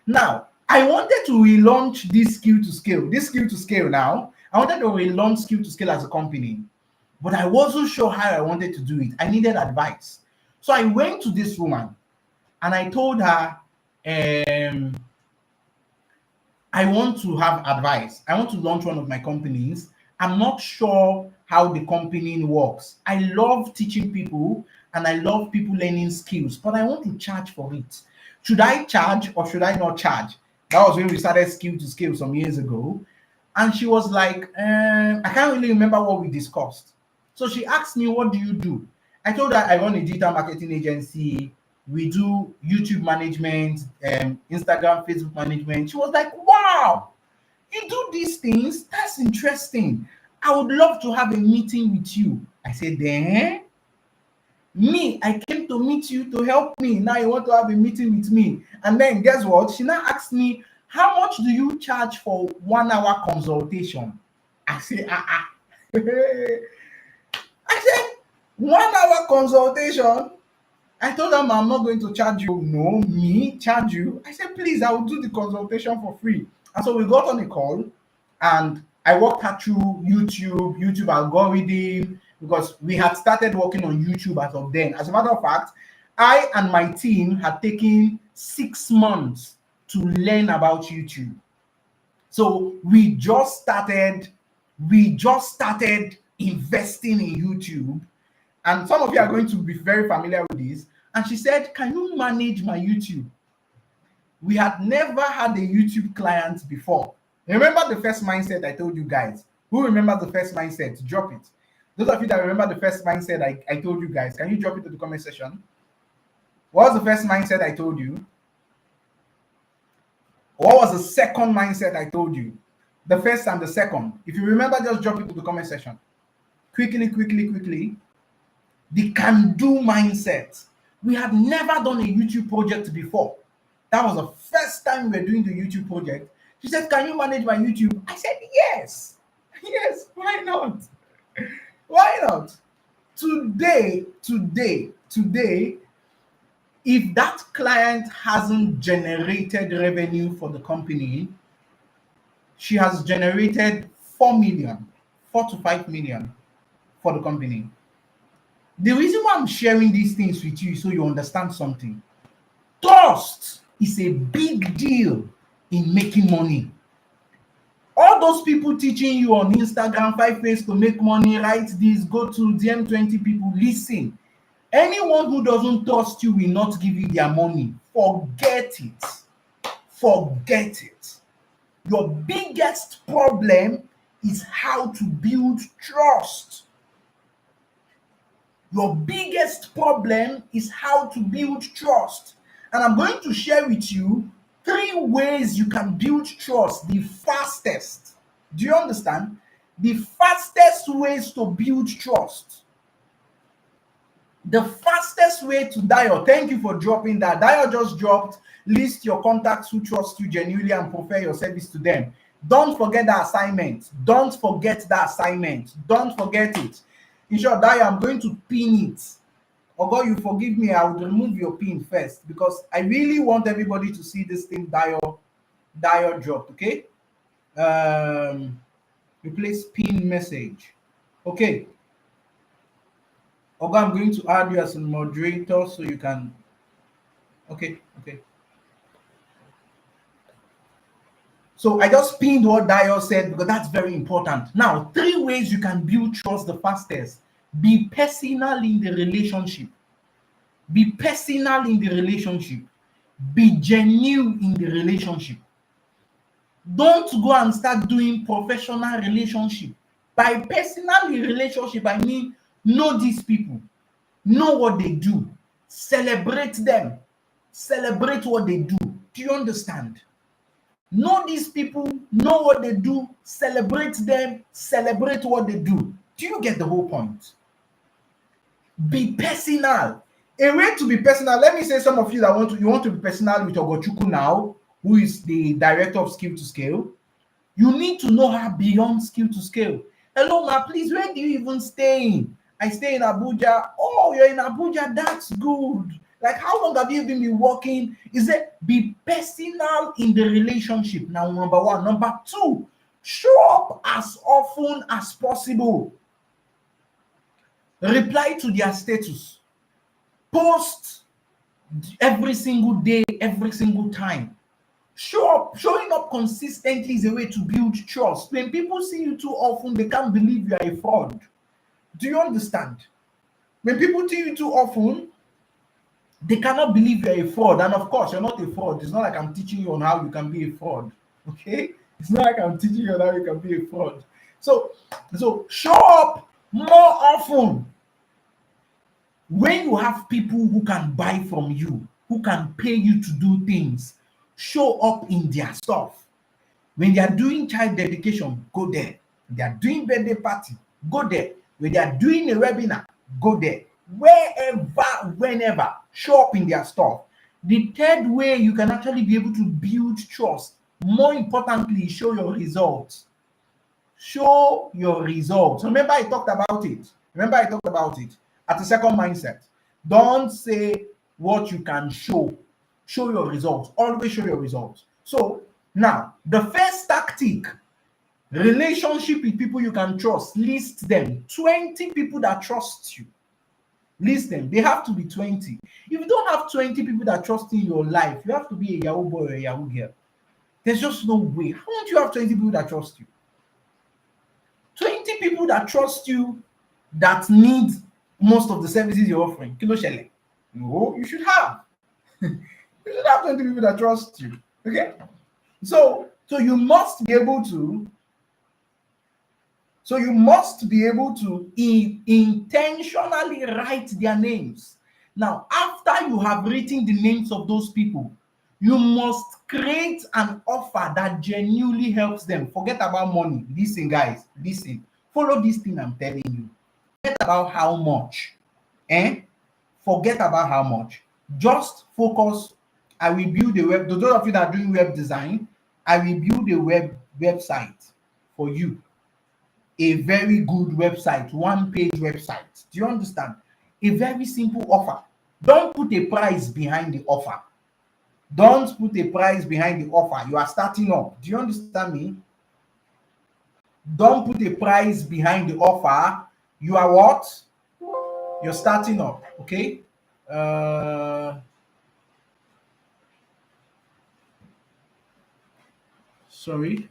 [SPEAKER 1] Now, I wanted to relaunch this skill to scale. This skill to scale now, I wanted to relaunch skill to scale as a company, but I wasn't sure how I wanted to do it. I needed advice. So I went to this woman and I told her, I want to have advice. I want to launch one of my companies. I'm not sure how the company works. I love teaching people and I love people learning skills, but I want to charge for it. Should I charge or should I not charge? That was when we started skill to scale some years ago. And she was like, I can't really remember what we discussed. So she asked me, what do you do? I told her I run a digital marketing agency. We do YouTube management, Instagram, Facebook management. She was like, wow, you do these things? That's interesting. I would love to have a meeting with you. I said, then me, I came to meet you to help me. Now you want to have a meeting with me. And then guess what? She now asked me, how much do you charge for 1 hour consultation? I say, I said, 1 hour consultation? I told them I'm not going to charge you. No, me charge you. I said, please, I will do the consultation for free. And so we got on a call and I walked her through YouTube algorithm, because we had started working on YouTube as of then. As a matter of fact, I and my team had taken 6 months to learn about YouTube. So we just started investing in YouTube. And some of you are going to be very familiar with this. And she said, can you manage my YouTube? We had never had a YouTube client before. Remember the first mindset I told you guys? Who remembers the first mindset? Drop it. Those of you that remember the first mindset I told you guys, can you drop it to the comment section? What was the first mindset I told you? What was the second mindset I told you? The first and the second. If you remember, just drop it to the comment section. Quickly. The can-do mindset. We had never done a YouTube project before. That was the first time we were doing the YouTube project. She said, can you manage my YouTube? I said, yes. Yes, why not? Why not? Today, if that client hasn't generated revenue for the company, she has generated 4 to 5 million for the company. The reason why I'm sharing these things with you is so you understand something. Trust is a big deal in making money. All those people teaching you on Instagram 5 ways to make money, write this, go to DM 20 people, listen. Anyone who doesn't trust you will not give you their money. Forget it. Forget it. Your biggest problem is how to build trust. Your biggest problem is how to build trust. And I'm going to share with you 3 ways you can build trust the fastest. Do you understand? The fastest ways to build trust. The fastest way to Dio, thank you for dropping that. Dio just dropped, list your contacts who trust you genuinely and prefer your service to them. Don't forget that assignment. Don't forget that assignment. Don't forget it. In short, Dio, I'm going to pin it. Oh God, you forgive me, I would remove your pin first because I really want everybody to see this thing Dio dropped, okay? Replace pin message. Okay. Okay, I'm going to add you as a moderator so you can. Okay. So I just pinned what Dio said because that's very important. Now, 3 ways you can build trust the fastest. Be personal in the relationship. Be personal in the relationship. Be genuine in the relationship. Don't go and start doing professional relationship. By personal relationship, I mean know these people. Know what they do. Celebrate them. Celebrate what they do. Do you understand? Know these people, know what they do, celebrate them, celebrate what they do. Do you get the whole point? Be personal. A way to be personal, let me say some of you that want to be personal with Ogochukwu now, who is the director of Skill to Scale. You need to know her beyond Skill to Scale. Hello, ma, please, where do you even stay in? I stay in Abuja. Oh, you're in Abuja, that's good. Like, how long have you even been working? Is it be personal in the relationship? Now, number 1. Number 2, show up as often as possible. Reply to their status. Post every single day, every single time. Showing up consistently is a way to build trust. When people see you too often, they can't believe you are a fraud. Do you understand? When people see you too often, they cannot believe you're a fraud. And of course, you're not a fraud. It's not like I'm teaching you on how you can be a fraud. Okay? It's not like I'm teaching you on how you can be a fraud. So show up more often. When you have people who can buy from you, who can pay you to do things, show up in their stuff. When they are doing child dedication, go there. When they are doing birthday party, go there. When they are doing a webinar, go there. Wherever, whenever, show up in their stuff. The third way you can actually be able to build trust, more importantly, show your results. Show your results. Remember, I talked about it. At the second mindset. Don't say what you can show. Show your results. Always show your results. So now, the first tactic, relationship with people you can trust. List them. 20 people that trust you. List them. They have to be 20. If you don't have 20 people that trust in your life, you have to be a Yahoo boy or a Yahoo girl. There's just no way. How won't you have 20 people that trust you? 20 people that trust you that need most of the services you're offering. Kilo shele. No, you should have. You should have 20 people that trust you. Okay? So you must be able to intentionally write their names. Now, after you have written the names of those people, you must create an offer that genuinely helps them. Forget about money. Listen, guys, listen. Follow this thing I'm telling you. Forget about how much. Forget about how much. Just focus. I will build a web. Those of you that are doing web design, I will build a website for you. A very good website, one-page website. Do you understand? A very simple offer. Don't put a price behind the offer. Don't put a price behind the offer. You are starting up. Do you understand me? Don't put a price behind the offer. You are what? You're starting up. Okay? Sorry.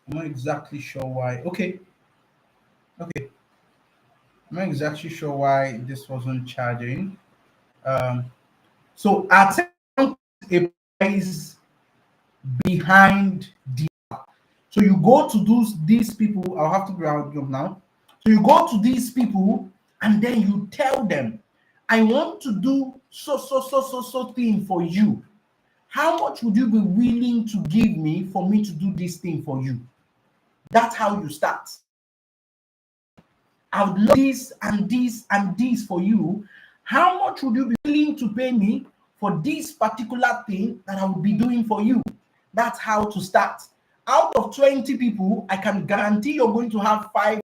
[SPEAKER 1] I'm not exactly sure why. Okay. I'm not exactly sure why this wasn't charging. So at a price behind the. So you go to these people. I'll have to ground up now. So you go to these people and then you tell them, I want to do so thing for you. How much would you be willing to give me for me to do this thing for you? That's how you start. I would love this and this and this for you. How much would you be willing to pay me for this particular thing that I would be doing for you? That's how to start. Out of 20 people, I can guarantee you're going to have 5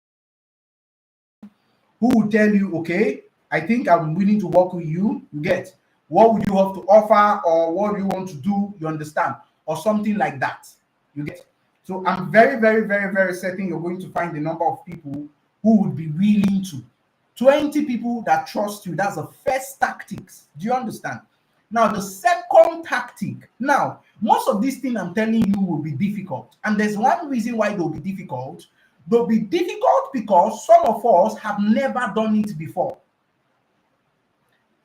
[SPEAKER 1] who will tell you, okay, I think I'm willing to work with you. You get what would you have to offer, or what do you want to do? You understand, or something like that. You get. So I'm very, very, very, very certain you're going to find the number of people who would be willing to. 20 people that trust you. That's the first tactics. Do you understand? Now, the second tactic. Now, most of these things I'm telling you will be difficult. And there's one reason why they'll be difficult. They'll be difficult because some of us have never done it before.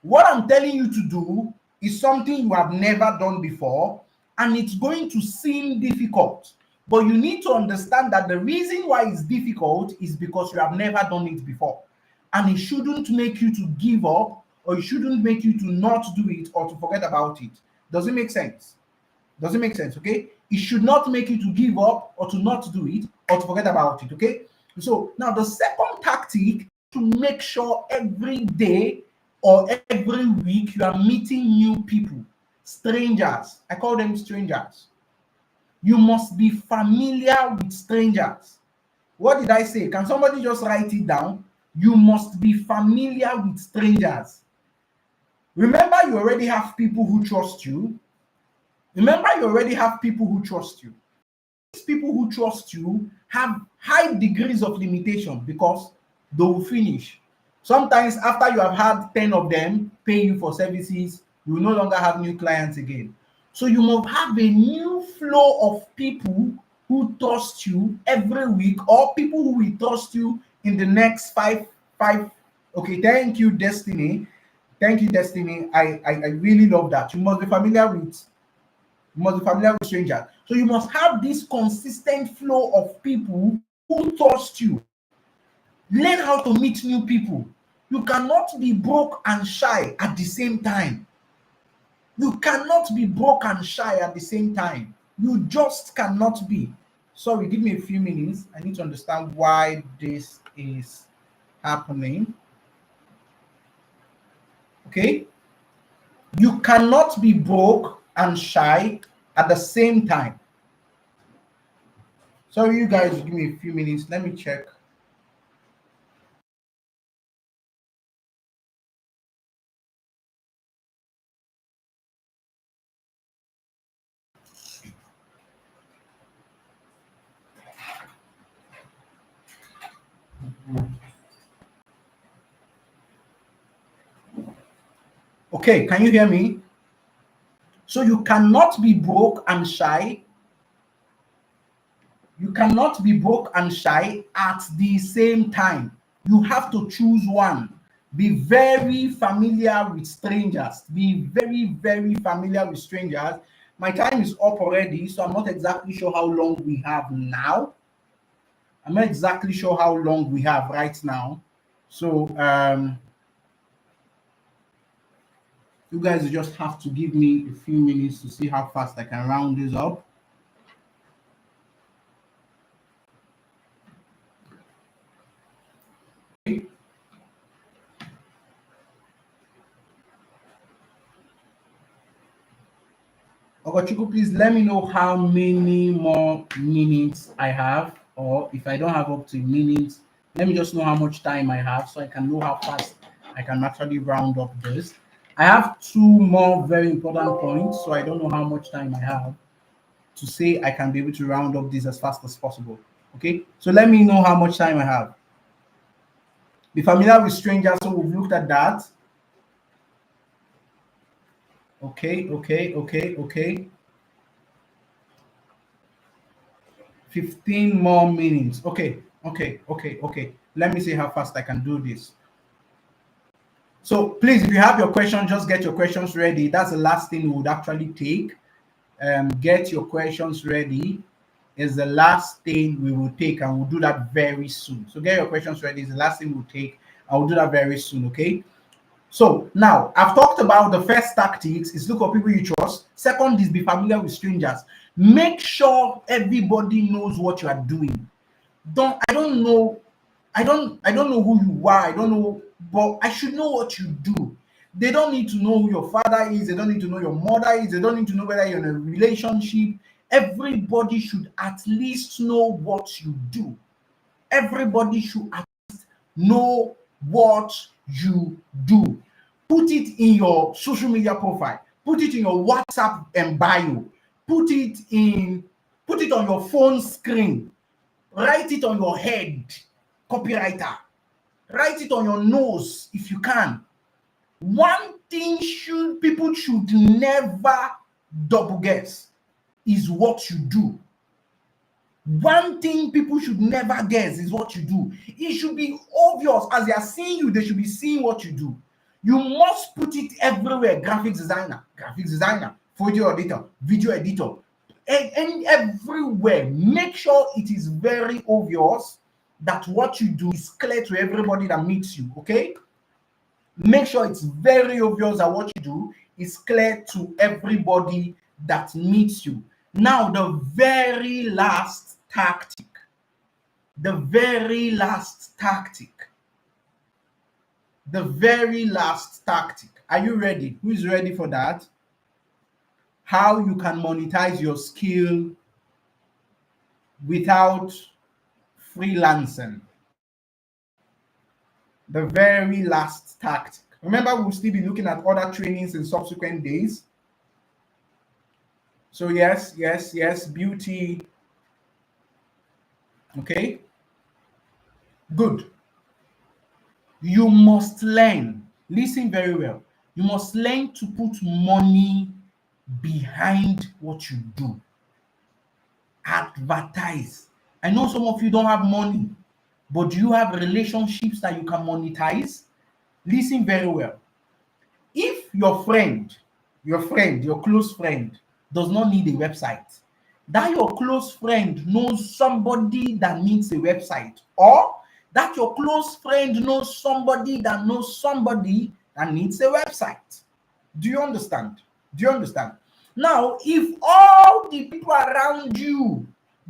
[SPEAKER 1] What I'm telling you to do is something you have never done before, and it's going to seem difficult. But you need to understand that the reason why it's difficult is because you have never done it before. And it shouldn't make you to give up, or it shouldn't make you to not do it or to forget about it. Does it make sense? Does it make sense? Okay. It should not make you to give up or to not do it or to forget about it. Okay. So now the second tactic, to make sure every day or every week you are meeting new people, strangers. I call them strangers. You must be familiar with strangers. What did I say? Can somebody just write it down? You must be familiar with strangers. Remember, you already have people who trust you. These people who trust you have high degrees of limitation because they will finish. Sometimes after you have had 10 of them pay you for services, you will no longer have new clients again. So you must have a new flow of people who trust you every week, or people who will trust you in the next five. Okay, thank you, Destiny. Thank you, Destiny. I really love that. You must be familiar with strangers. So you must have this consistent flow of people who trust you. Learn how to meet new people. You cannot be broke and shy at the same time. You cannot be broke and shy at the same time. You just cannot be. Sorry, give me a few minutes. I need to understand why this is happening. Okay? You cannot be broke and shy at the same time. Sorry, you guys, give me a few minutes. Let me check. Okay, can you hear me? So you cannot be broke and shy. You cannot be broke and shy at the same time. You have to choose one. Be very familiar with strangers. Be very, very familiar with strangers. My time is up already, so I'm not exactly sure how long we have now. I'm not exactly sure how long we have right now. So you guys just have to give me a few minutes to see how fast I can round this up. Ogochukwu, please let me know how many more minutes I have, or if I don't have up to minutes, let me just know how much time I have so I can know how fast I can actually round up this. I have two more very important points, so I don't know how much time I have to say I can be able to round up this as fast as possible. Okay, so let me know how much time I have. Be familiar with strangers, so we've looked at that. Okay. 15 more minutes. Okay. Let me see how fast I can do this. So please, if you have your questions, just get your questions ready. That's the last thing we would actually take. Get your questions ready is the last thing we will take, and we'll do that very soon. So get your questions ready is the last thing we'll take. I will do that very soon, okay? So now I've talked about the first tactics is look for people you trust. Second is be familiar with strangers. Make sure everybody knows what you are doing. I don't know who you are. I don't know, but I should know what you do. They don't need to know who your father is. They don't need to know your mother is. They don't need to know whether you're in a relationship. Everybody should at least know what you do. Everybody should know what you do. Put it in your social media profile. Put it in your WhatsApp and bio. Put it on your phone screen. Write it on your head. Copywriter. Write it on your nose if you can. One thing people should never double guess is what you do. One thing people should never guess is what you do. It should be obvious. As they are seeing you, they should be seeing what you do. You must put it everywhere. Graphics designer, video editor, and everywhere. Make sure it is very obvious that what you do is clear to everybody that meets you, okay? Make sure it's very obvious that what you do is clear to everybody that meets you. Now, the very last tactic. The very last tactic. The very last tactic. Are you ready? Who is ready for that? How you can monetize your skill without freelancing. The very last tactic. Remember, we'll still be looking at other trainings in subsequent days. So yes, beauty. Okay, good. You must learn. Listen very well. You must learn to put money behind what you do. Advertise. I know some of you don't have money, but do you have relationships that you can monetize? Listen very well. If your close friend does not need a website, that your close friend knows somebody that needs a website, or that your close friend knows somebody that knows somebody that needs a website. Do you understand? Do you understand? Now, if all the people around you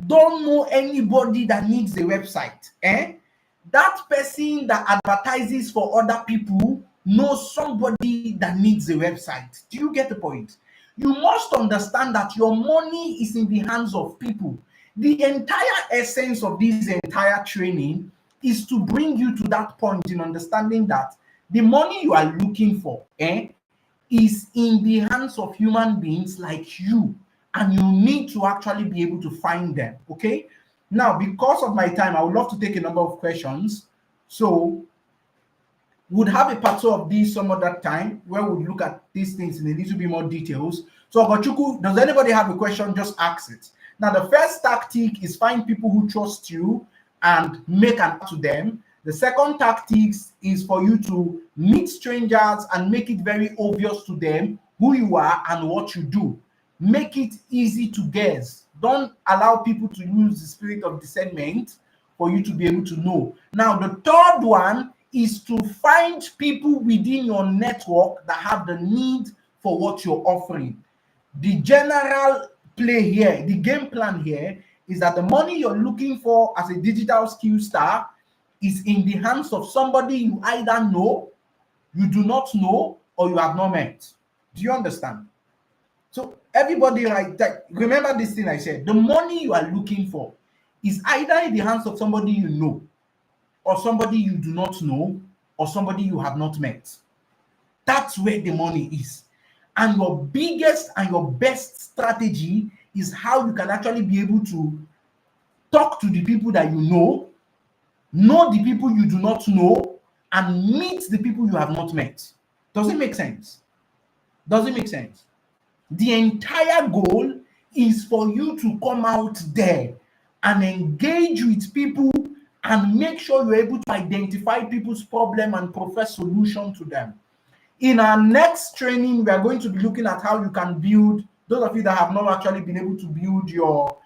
[SPEAKER 1] don't know anybody that needs a website, that person that advertises for other people knows somebody that needs a website. Do you get the point? You must understand that your money is in the hands of people. The entire essence of this entire training is to bring you to that point in understanding that the money you are looking for is in the hands of human beings like you, and you need to actually be able to find them. Okay, now because of my time, I would love to take a number of questions, so we'll have a part two of this some other time where we'll look at these things in a little bit more details. So Ogochukwu, does anybody have a question? Just ask it. Now the first tactic is find people who trust you and make an offer to them. The second tactic is for you to meet strangers and make it very obvious to them who you are and what you do. Make it easy to guess. Don't allow people to use the spirit of discernment for you to be able to know. Now, the third one is to find people within your network that have the need for what you're offering. The general play here, the game plan here, is that the money you're looking for as a digital skill star is in the hands of somebody you either know, you do not know, or you have not met. Do you understand? So everybody, right, remember this thing I said. The money you are looking for is either in the hands of somebody you know, or somebody you do not know, or somebody you have not met. That's where the money is. And your biggest and your best strategy is how you can actually be able to talk to the people that you know the people you do not know, and meet the people you have not met. Does it make sense? Does it make sense? The entire goal is for you to come out there and engage with people and make sure you're able to identify people's problem and profess solution to them. In our next training, we are going to be looking at how you can build, those of you that have not actually been able to build your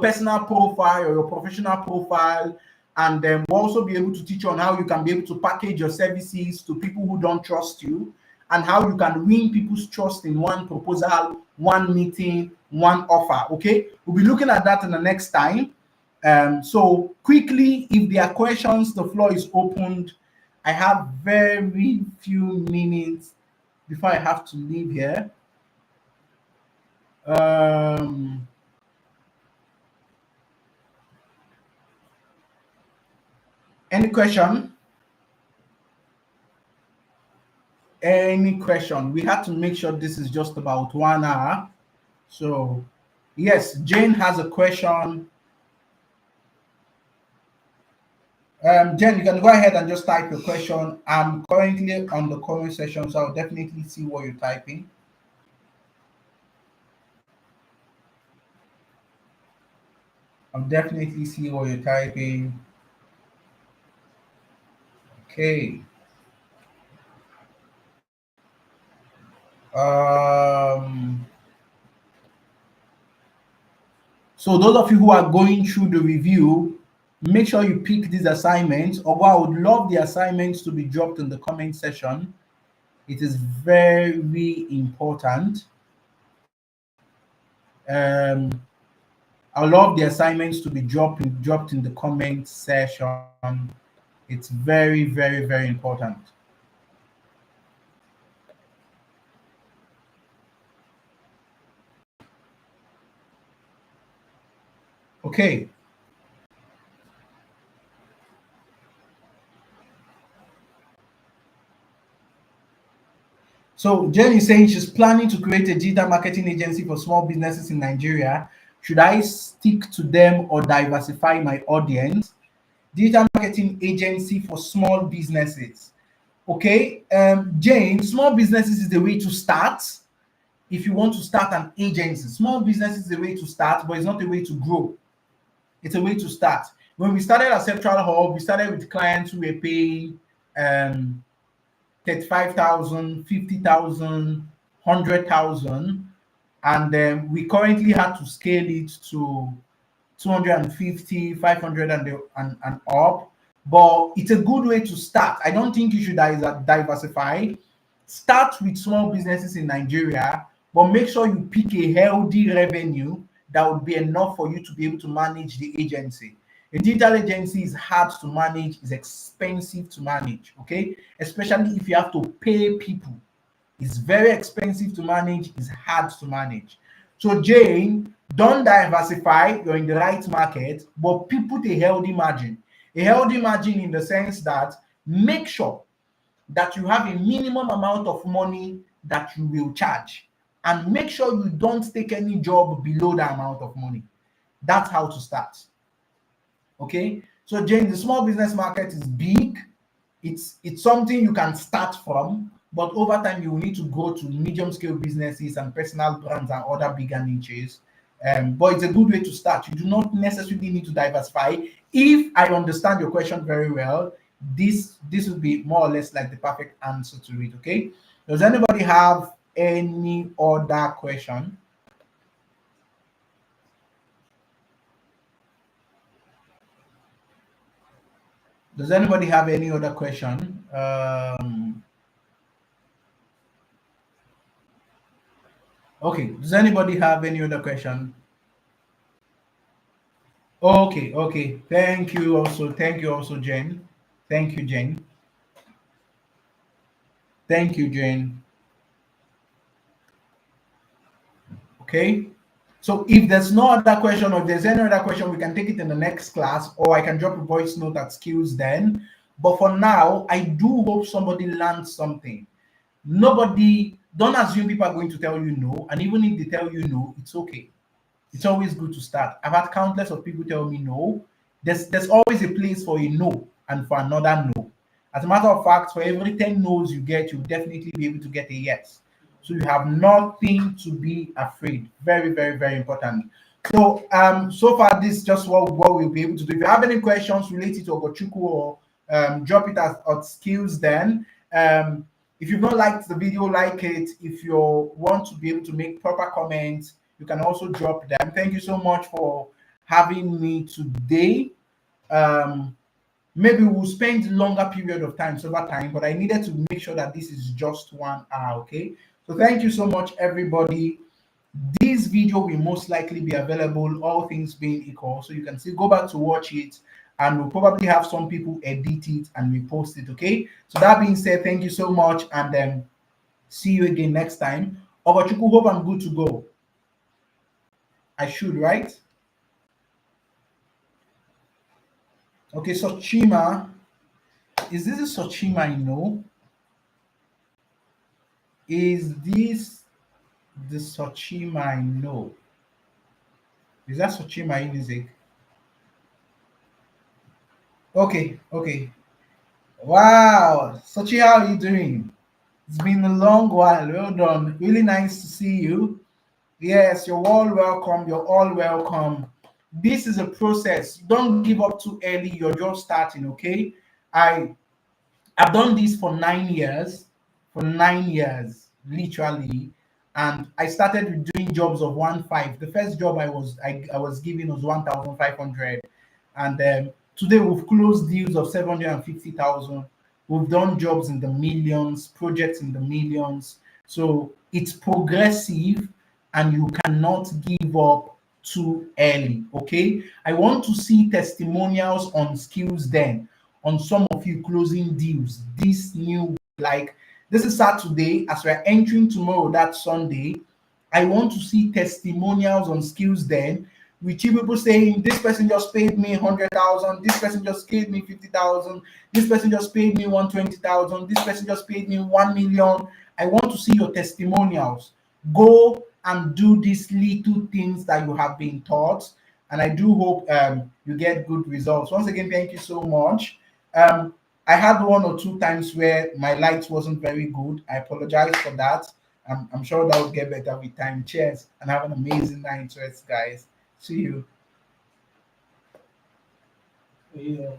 [SPEAKER 1] personal profile or your professional profile, and then we'll also be able to teach you on how you can be able to package your services to people who don't trust you, and how you can win people's trust in one proposal, one meeting, one offer. Okay, we'll be looking at that in the next time. So quickly, if there are questions, the floor is opened. I have very few minutes before I have to leave here. Any question? Any question? We have to make sure this is just about 1 hour. So, yes, Jane has a question. Jen, you can go ahead and just type your question. I'm currently on the comment section, so I'll definitely see what you're typing. I'll definitely see what you're typing. Okay. So those of you who are going through the review, make sure you pick these assignments, or I would love the assignments to be dropped in the comment section. It is very important. I love the assignments to be dropped in the comment section. It's very important. Okay. So Jen is saying she's planning to create a digital marketing agency for small businesses in Nigeria. Should I stick to them or diversify my audience? Digital marketing agency for small businesses. Okay, Jane, small businesses is the way to start. If you want to start an agency, small business is the way to start, but it's not a way to grow. It's a way to start. When we started at Central Hub, we started with clients who were paying 35,000, 50,000, 100,000, and we currently had to scale it 250, 500 and up. But it's a good way to start. I don't think you should diversify. Start with small businesses in Nigeria, but make sure you pick a healthy revenue that would be enough for you to be able to manage the agency. A digital agency is hard to manage, is expensive to manage, okay? Especially if you have to pay people. It's very expensive to manage, it's hard to manage. So, Jane, don't diversify, you're in the right market, but put a healthy margin. A healthy margin in the sense that make sure that you have a minimum amount of money that you will charge, and make sure you don't take any job below that amount of money. That's how to start. Okay, so Jane, the small business market is big. It's something you can start from, but over time you will need to go to medium scale businesses and personal brands and other bigger niches. But it's a good way to start. You do not necessarily need to diversify. If I understand your question very well, this would be more or less like the perfect answer to it. Okay, does anybody have any other question? Does anybody have any other question? Okay, does anybody have any other question? Okay, okay. Thank you also. Thank you also, Jane. Thank you, Jane. Thank you, Jane. Okay. So if there's no other question, or if there's any other question, we can take it in the next class, or I can drop a voice note at skills then. But for now, I do hope somebody learns something. Nobody, don't assume people are going to tell you no. And even if they tell you no, it's okay. It's always good to start. I've had countless of people tell me no. There's always a place for a no and for another no. As a matter of fact, for every 10 no's you get, you'll definitely be able to get a yes. So you have nothing to be afraid. Very, very, very important. So so far this is just what we'll be able to do. If you have any questions related to Ogochukwu, or drop it at skills then. If you've not liked the video, like it. If you want to be able to make proper comments, you can also drop them. Thank you so much for having me today. Maybe we'll spend longer period of time, over time, but I needed to make sure that this is just 1 hour. Okay, so thank you so much, everybody. This video will most likely be available, all things being equal, so you can still go back to watch it, and we'll probably have some people edit it and repost it. Okay, so that being said, thank you so much, and then see you again next time. Ogochukwu, hope I'm good to go. I should, right? Okay, Sochima. Is this a Sochima I know? Is this the Sochima I know? Is that Sochima music? Okay, okay. Wow, Sochi, how are you doing? It's been a long while. Well done. Really nice to see you. Yes, you're all welcome. You're all welcome. This is a process. Don't give up too early. You're just starting, okay? I I've done this for 9 years, literally, and I started with doing jobs of 1.5. The first job I was given was 1,500, and today we've closed deals of 750,000. We've done jobs in the millions, projects in the millions. So it's progressive, and you cannot give up too early. Okay, I want to see testimonials on skills then, on some of you closing deals this new, like, this is Saturday, as we're entering tomorrow, that Sunday. I want to see testimonials on skills then, with you people saying, this person just paid me 100,000, this person just paid me 50,000, this person just paid me 120,000, this person just paid me 1 million. I want to see your testimonials. Go and do these little things that you have been taught, and I do hope you get good results. Once again, thank you so much. I had 1 or 2 times where my light wasn't very good. I apologize for that. I'm sure that will get better with time. Cheers, and have an amazing night, guys. See you. Yeah.